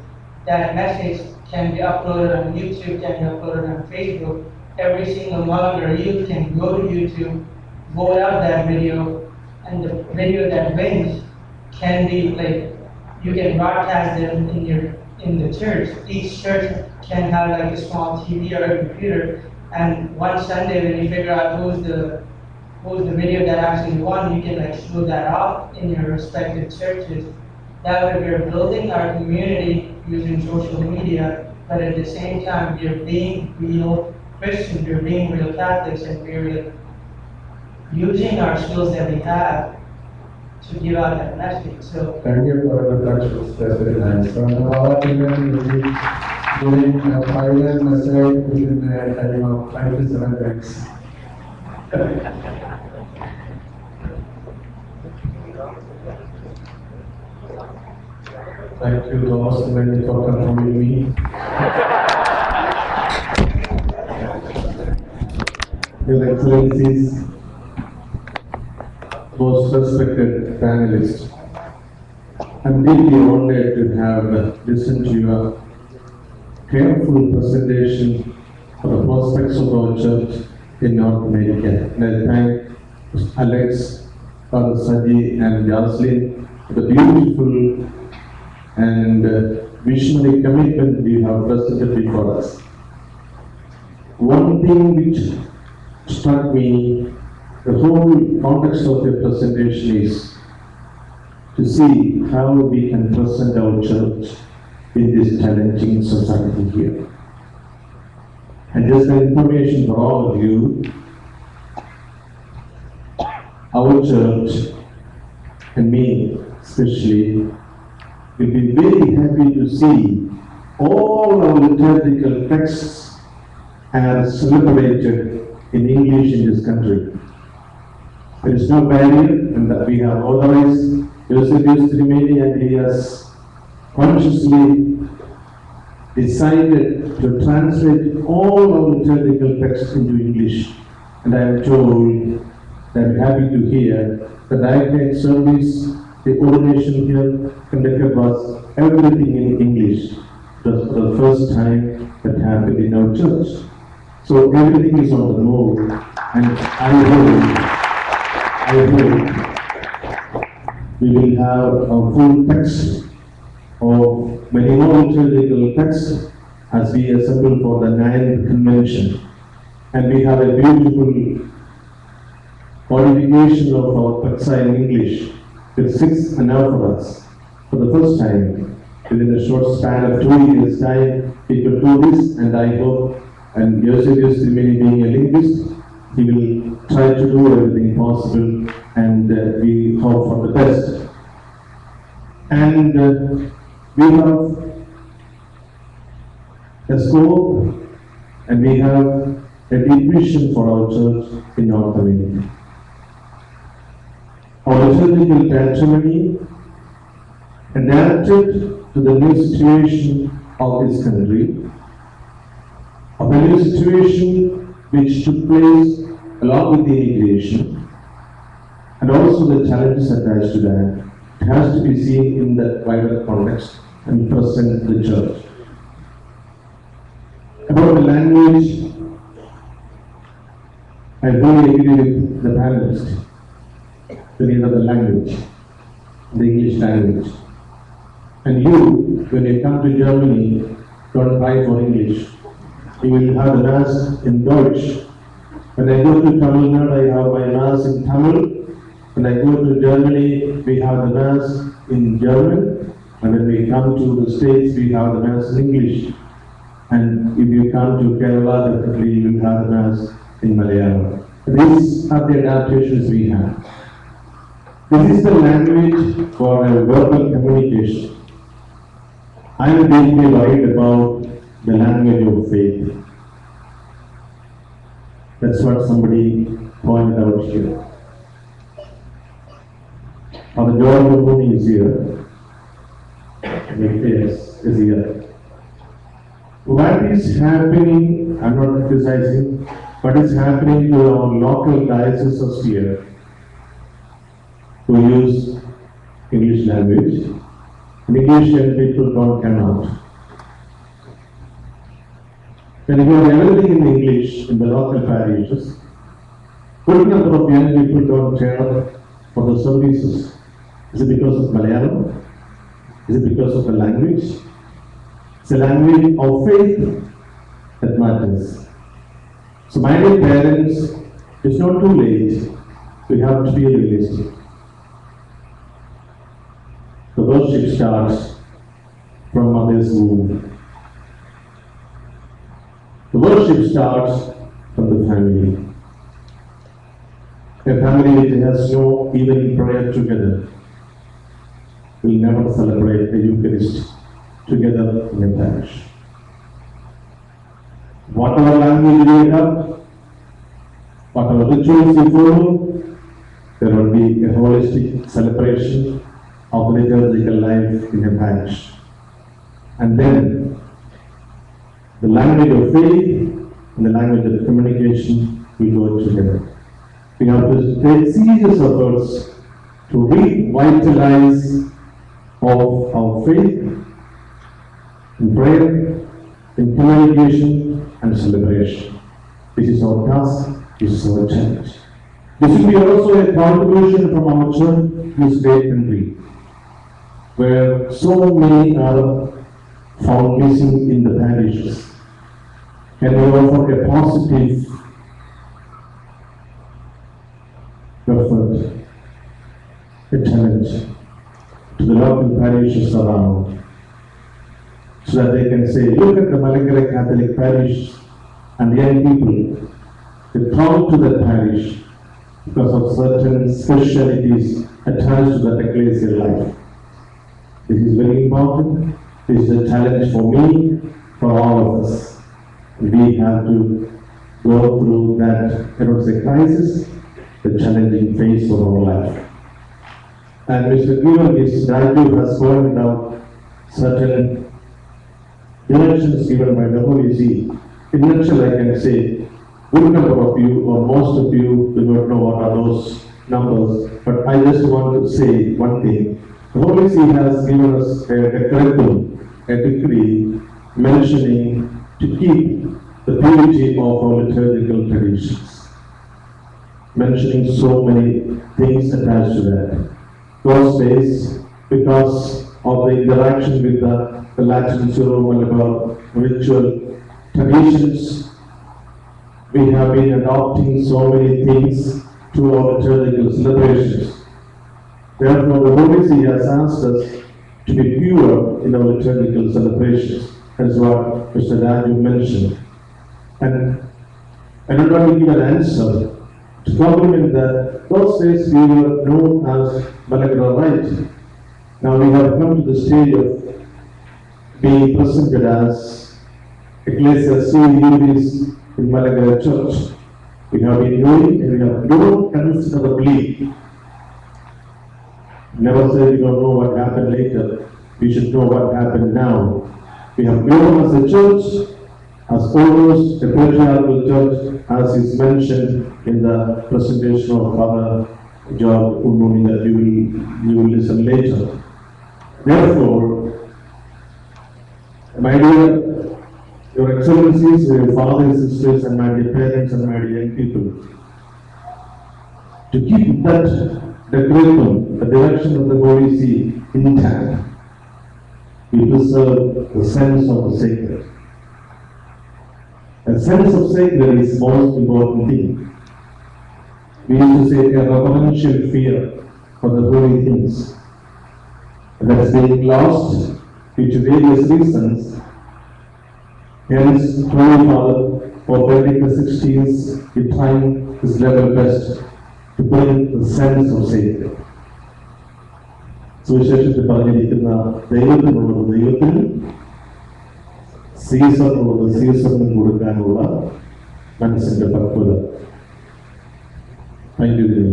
That message can be uploaded on YouTube, can be uploaded on Facebook. Every single Malankara youth can go to YouTube, vote out that video, and the video that wins can be like, you can broadcast them in the church. Each church can have like a small TV or a computer, and one Sunday when you figure out who's the video that actually won, you can like show that off in your respective churches. That way we're building our community using social media, but at the same time we're being real Christians, we're being real Catholics, and we're using our skills that we have to give out that message. So
Thank you for the reflections. That's very nice. So now our team will be giving a final message within a time of 5 to 7 minutes. Thank you, Thomas, for confirming me. Your Excellencies, most respected panelists, I'm deeply honored to have listened to your careful presentation of the prospects of our church in North America. And I thank Alex, Father Saji, and Jocelyn for the beautiful and visionary commitment you have presented before us. One thing which struck me, the whole context of your presentation is to see how we can present our church in this challenging society here. And just an information for all of you, our church, and me especially, will be very happy to see all our liturgical texts are celebrated in English in this country. There is no barrier, and that we have authorized Joseph Trimeni, and he has
consciously decided to translate all our liturgical texts into English. And I am told that I'm happy to hear that the IPX service, the ordination here conducted was everything in English. It was for the first time that happened in our church. So everything is on the move, and I hope we will have a full text of many more liturgical texts as we assemble for the 9th convention. And we have a beautiful codification of our texts in English with 6 anaphors. For the first time, within a short span of 2 years' time, we could do this, and I hope, and Eusebius Trimini being a linguist, he will try to do everything possible, and we hope for the best. And we have a scope, and we have a deep vision for our church in North America. Our liturgical patrimony adapted to the new situation of this country, of a new situation which took place along with the immigration, and also the challenges attached to that. It has to be seen in the wider context and present the church. About the language, I fully agree with the panelists. The need of the language, the English language. And you, when you come to Germany, don't try for English. You will have the Mass in Deutsch. When I go to Tamil Nadu, I have my Mass in Tamil. When I go to Germany, we have the Mass in German. And when we come to the States, we have the Mass in English. And if you come to Kerala, definitely you will have the Mass in Malayalam. These are the adaptations we have. This is the language for a verbal communication. I am deeply worried about the language of faith. That's what somebody pointed out here. Father George Mabuni is here. Yes, is here. What is happening, I'm not criticizing, what is happening to our local dioceses here who use English language, and English young people don't come out. When you have everything in English in the local parishes, good number of young people don't turn up for the services. Is it because of Malayalam? Is it because of the language? It's a language of faith that matters. So my dear parents, it's not too late. We have to be realistic. The worship starts from mother's womb. The worship starts from the family. A family which has no evening prayer together will never celebrate the Eucharist together in a parish. Whatever language we have, whatever rituals we follow, there will be a holistic celebration of liturgical life in a parish. And then the language of faith and the language of communication will go together. We have to take serious efforts to revitalize of our faith in prayer, in communication and celebration. This is our task, this is our challenge. This will be also a contribution from our church to this great country, where so many are found missing in the parishes. Can we offer a positive effort, a challenge to the local parishes around, so that they can say, look at the Malankara Catholic parish and young people, they come to that parish because of certain specialities attached to that ecclesial life. This is very important. This is a challenge for me, for all of us. We have to go through that, I don't say crisis, the challenging phase of our life. And Mr. Giovanni Raju has pointed out certain directions given by the Holy See. In a nutshell, I can say, good number of you or most of you do not know what are those numbers, but I just want to say one thing. The Holy See has given us a curriculum, a decree mentioning to keep the purity of our liturgical traditions, mentioning so many things attached to that. Those days, because of the interaction with the Latin Syro-Malankara ritual traditions, we have been adopting so many things to our liturgical celebrations. Therefore, the Holy See has asked us to be pure in our liturgical celebrations. That's what Mr. Raju mentioned. And I don't want to give an answer to compliment that those days we were known as Malankara Rite. Now we have come to the stage of being presented as Ecclesia Sui in Malankara Church. We have been doing and we have no considerably. Never say we don't know what happened later. We should know what happened now. We have grown as a church, as almost a patriarchal church, as is mentioned in the presentation of Father George Ununi that you will listen later. Therefore, my dear, Your Excellencies, your fathers, sisters, and my dear parents and my dear young people, to keep that the curriculum, the direction of the Holy See intact, we preserve the sense of the sacred. A sense of sacred is the most important thing. We used to say a reverential fear for the holy things. That's being lost due to various reasons. Hence, Holy Father, for Benedict XVI, he tried his level best to bring the sense of sacred. സുവിശേഷത്തിൽ പറഞ്ഞിരിക്കുന്ന ദൈവത്തിനുള്ളത് ദൈവത്തിനും സീസറിനുള്ളത് സീസറിനും കൊടുക്കാനുള്ള മനസ്സിന്റെ പക്വത. Thank you.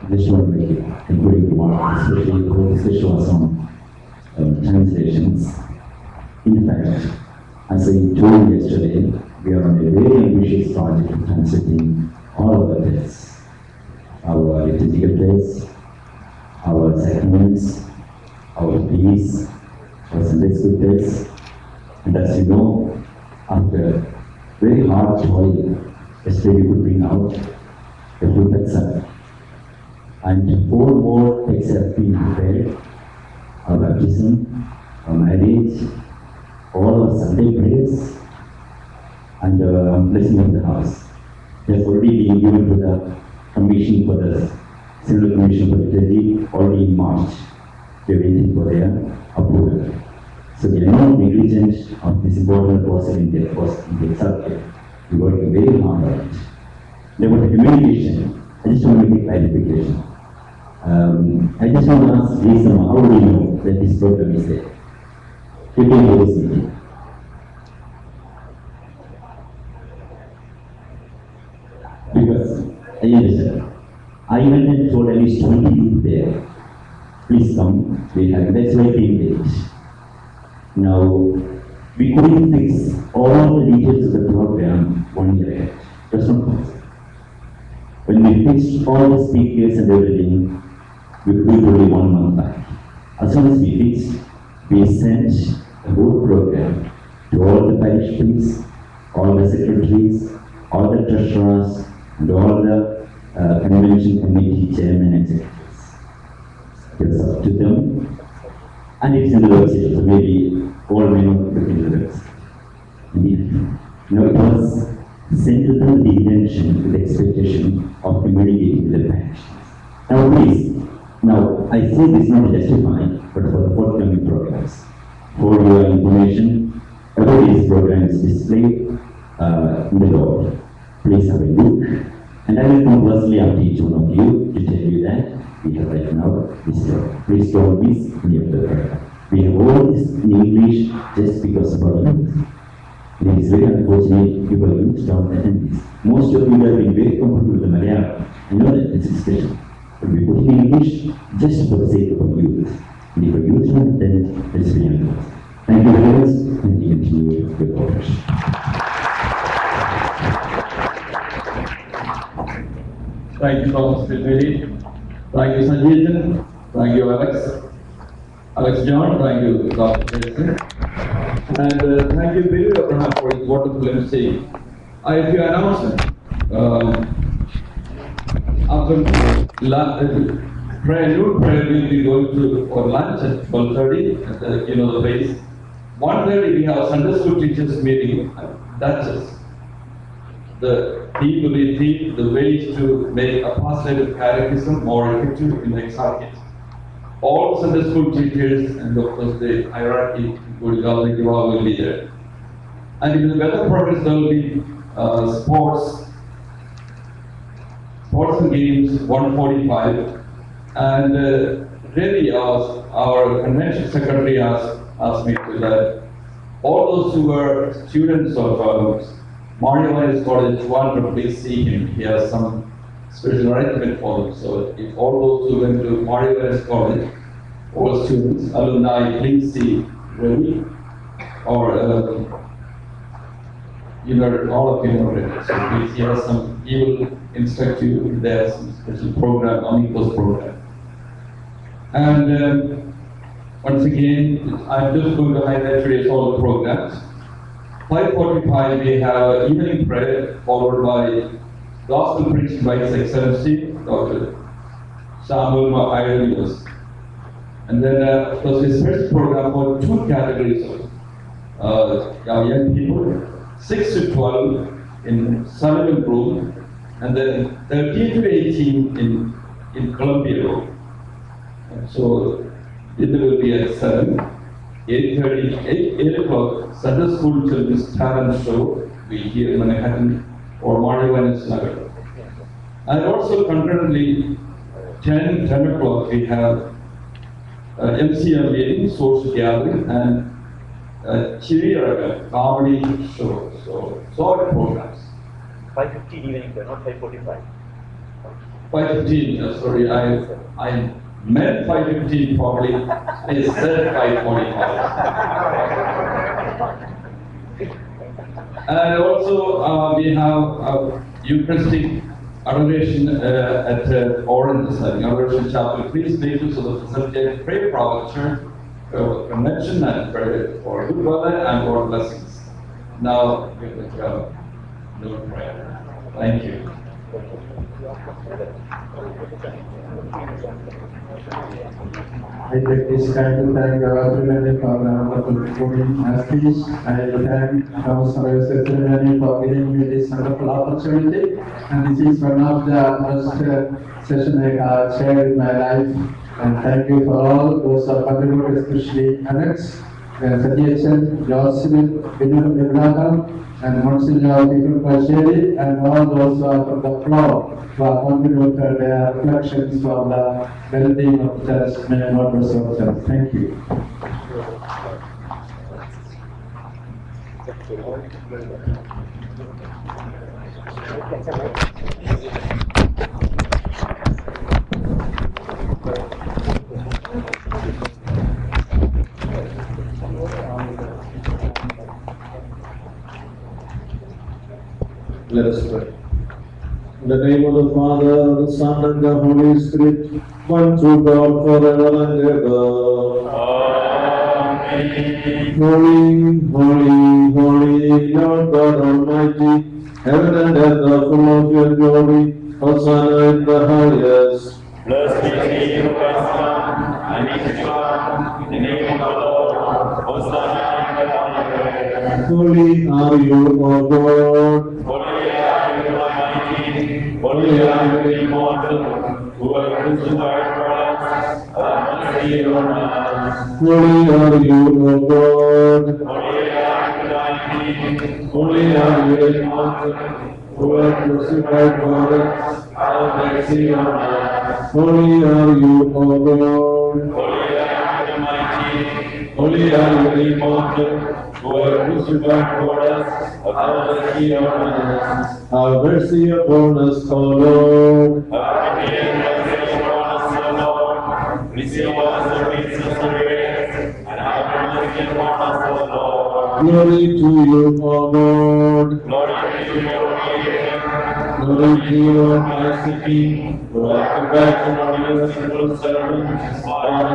This one may including remarks, especially on some translations. In fact, as I told yesterday, we are on a very ambitious project of translating all of the texts, our liturgical texts, our sacraments, our feasts, our Sunday school texts, and as you know, after very hard toil, yesterday we could bring out the full text, and 4 more texts have been prepared: our baptism, our marriage, all our Sunday prayers, and blessing of the house. They have already been given to the commission for the Synodal Commission for Liturgy already in March. They are waiting for their approval. So we are not negligent of this important process in the subject. We are working very hard on it. About the communication, I just want to make a clarification. I just want to ask Lisa, how do you know that this program is there? Because I understand. I went and told at least 20 people there, please come, we have, that's why they late. Now, we couldn't fix all the details of the program 1 year ahead. That's not possible. When we fixed all the speakers and everything, we could do it only 1 month back. As soon as we fixed, we sent the whole program to all the parish priests, all the secretaries, all the treasurers, and all the convention committee chairmen and secretaries. It's up to them, and it's in the website, so maybe all may not look into the website. It was sent to them with the intention, with the expectation of communicating with the parish. Now please, I say this not justifying, but for the forthcoming programs. For your information, every day's program is displayed in the door. Please have a look. And I will come personally up to each one of you to tell you that we have right now this program. Please don't miss any of the program. We have all this in English just because of our youth. It is very unfortunate people don't attend this. Most of you have been very comfortable with the Malayalam. I know that this is special. But we put it in English just for the sake of our youth. And if our youth want, then let's be young. Thank you very much, and you continue your cooperation.
Thank you, Thomas Pilmeri. Thank you, Sanjeevan. Thank you, Alex John. Thank you, Dr. Jason. And thank you, Billy Abraham, for his wonderful MC. I have a few announcements. After prayer, we'll be going to for lunch at 12:30. You know the place. 1:30 we have Sunday school teachers meeting. That's it. The theme will be the ways to make apostolic catechism more effective in the exarchate. All Sunday school teachers and of course the hierarchy, including Almighty will be there. And in the weather progress there will be sports and games 1:45. And really our convention secretary asked me to that all those who were students of Mario Vines College want to please see him. He has some special arrangement for them. So if all those who went to Mario Vines College, all students, alumni, please see Ravi or all of you know it. So please, he will instruct you. There's some special program, omnibus program. And once again, I'm just going to highlight today's all the programs. 5:45 we have evening prayer followed by gospel preaching by His Excellency Dr. Samuel Ireland. And then of course his first program for two categories of young people, 6 to 12 in Sullivan Room, and then 13 to 18 in Columbia Room. So dinner will be at 7. 8 o'clock, Sunday school children's talent show we here in Manhattan or Marijuana Nagar. And also concurrently, 10 o'clock we have MCM meeting, social gathering, and Chiri comedy show. So all programs.
5:15 evening, not 5:45.
5:15. Sorry, I meant 5:15 probably. I said 5:45. And also we have Eucharistic adoration at Orange Adoration Chapel. Please make use of the facility. Pray for our church convention and pray for good weather and for blessings. Now we will do a prayer. Thank you.
I take this time to thank our President for the wonderful speech. I thank our Secretary for giving me this wonderful opportunity. And this is one of the most sessions I have shared in my life. And thank you for all those who have contributed, especially Alex, Sajjan, Jocelyn, Ibrahim, and Monsignor Peter Pasheri, and all those who are from the floor who have contributed their reflections for the well-being of the church and members of the church. Thank you.
Let us pray. In the name of the Father, the Son, and the Holy Spirit, one true God, forever and ever. Amen. Holy, holy, holy, Lord God Almighty, heaven and earth are full of your glory. Hosanna in the highest.
Blessed be he who comes and he is come in the name of the Lord. Hosanna in the highest.
Holy are you, O God.
Holy are you, Almighty. Holy are you, immortal, who are crucified for us. Have mercy on us.
Holy are you, O God.
Holy are you, Almighty.
Holy are you, immortal, who are crucified for us.
Have mercy on us.
Holy are you, O God.
Holy are you, Almighty. Holy are you, immortal, who are crucified for us, have mercy on us.
Have mercy upon us, O Lord.
Have pity and mercy upon us, O Lord. Receive us the peace of the grace, and have mercy upon us, O Lord.
Glory to you, O Lord.
Glory to your creator.
Glory to you,
Almighty King, who has compassion on your sinful servants,
Our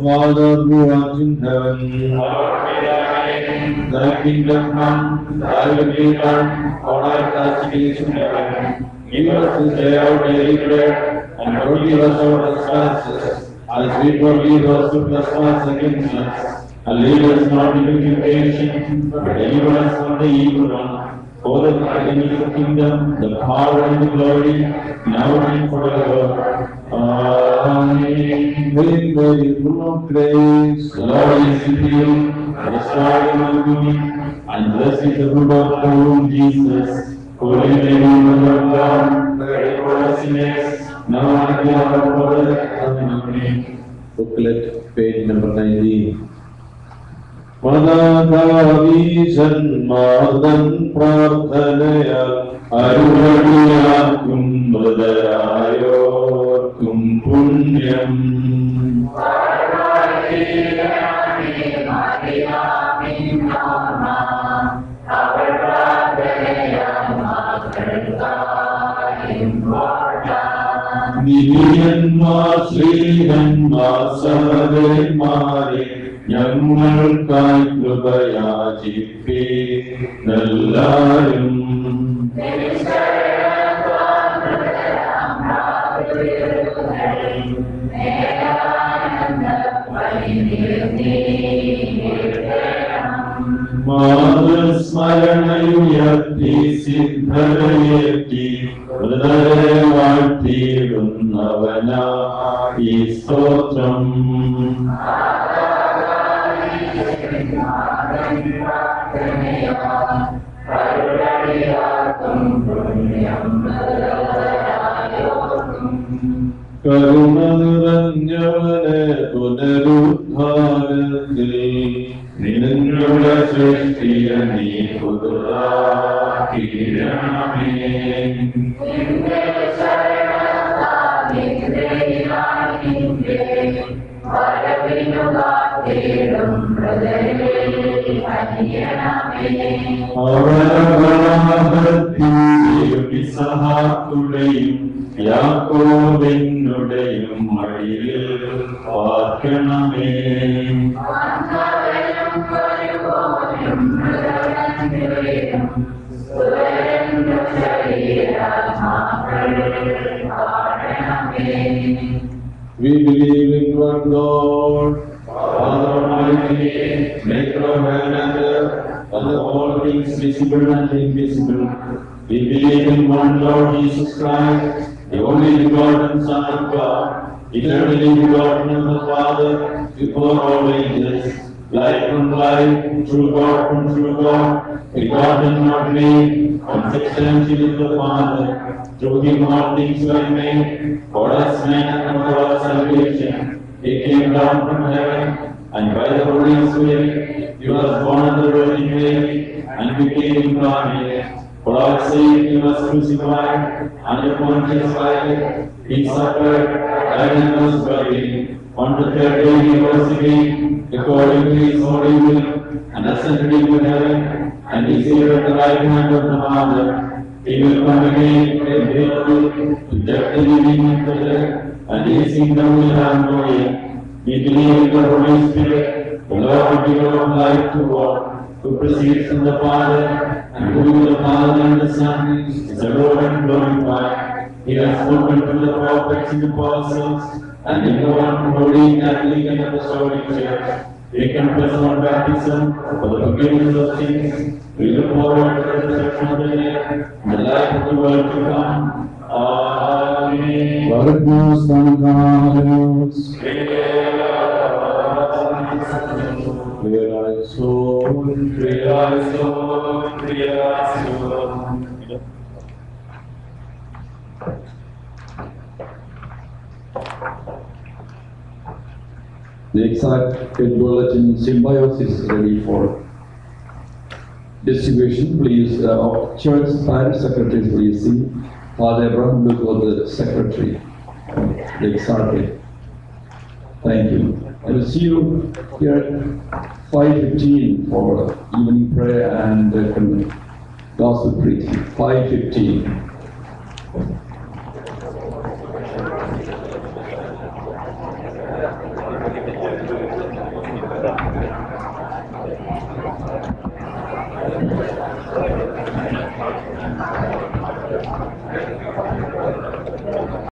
Father who art in heaven,
hallowed be thy name.
thy kingdom come,
Thy will be done on earth as it is in heaven. Give us this day our daily bread, and forgive us our trespasses, as we forgive those who trespass against us. And lead us not into temptation, but deliver us from the evil one. For thine is the kingdom, the power, and the glory, now and forever. Amen.
Hail Mary, full of grace,
The Lord is with you. Blessed are you among women, and blessed is the fruit of thy womb, Jesus. Holy Mary, Mother of God, pray for us sinners, now and at the hour of our death. Amen.
booklet, page number 19. മതകാവീശന്മാർദൻ പ്രാർത്ഥനയാൽ
അരുവഴിയാക്കും മൃതരായോർക്കും പുണ്യം. നിധിയന്മാർ ശ്രീഹന്മാർ സഹദേന്മാരെ ഞങ്ങൾക്കായി കൃപയാചിപ്പീരെല്ലാരും. മാതൃസ്മരണയുയർത്തി സിദ്ധരയേറ്റി ഹൃദയ വാഴ്ത്തിയിടുന്നവനായി സ്തോത്രം.
കരുണ നിറഞ്ഞവനെ പുനരുദ്ധാരത്തിൽ
നിങ്ങളുടെ സൃഷ്ടിയ നീ പുതുതാക്കിയിടണമേ.
അവരവളാഹത്തിന്റെയും ഇസഹാക്കുടെയും യാക്കോബിനുടെയും മടിയിൽ പാർക്കണമേ. We believe in one God, Father Almighty, maker of heaven and earth, and of all things visible and invisible. We believe in one Lord Jesus Christ, the only begotten Son of God, eternally begotten of the Father, before all ages, light from light, true God from true God, begotten not made, consubstantial with the Father. Through him all things were made, for us men and for our salvation. He came down from heaven, and by the Holy Spirit, he was born of the Virgin Mary, and became incarnate. For our sake he was crucified under Pontius Pilate. He suffered, died, and was buried. On the third day he rose again, according to his holy will, and ascended into heaven, and is here at the right hand of the Father. He will come again in glory to judge the living and the dead, and his kingdom will have no end. We believe in the Holy Spirit, the Lord, the giver of life to all, who proceeds from the Father, and who with the Father and the Son is adored and glorified. He has spoken to the prophets and apostles, and in the one holy, Catholic, and Apostolic Church. We confess one baptism for the forgiveness of sins. We look forward to the resurrection of the dead and the life of the world to come. Amen. Vargos Tangaros,
Clear our soul, clear our soul, clear our soul.
The exact bulletin symbiosis is ready for distribution. Please, church parish secretaries, please see. Father Abraham look for the secretary. The exact. Thank you. I will see you here at 5:15 for evening prayer and gospel preaching. 5:15.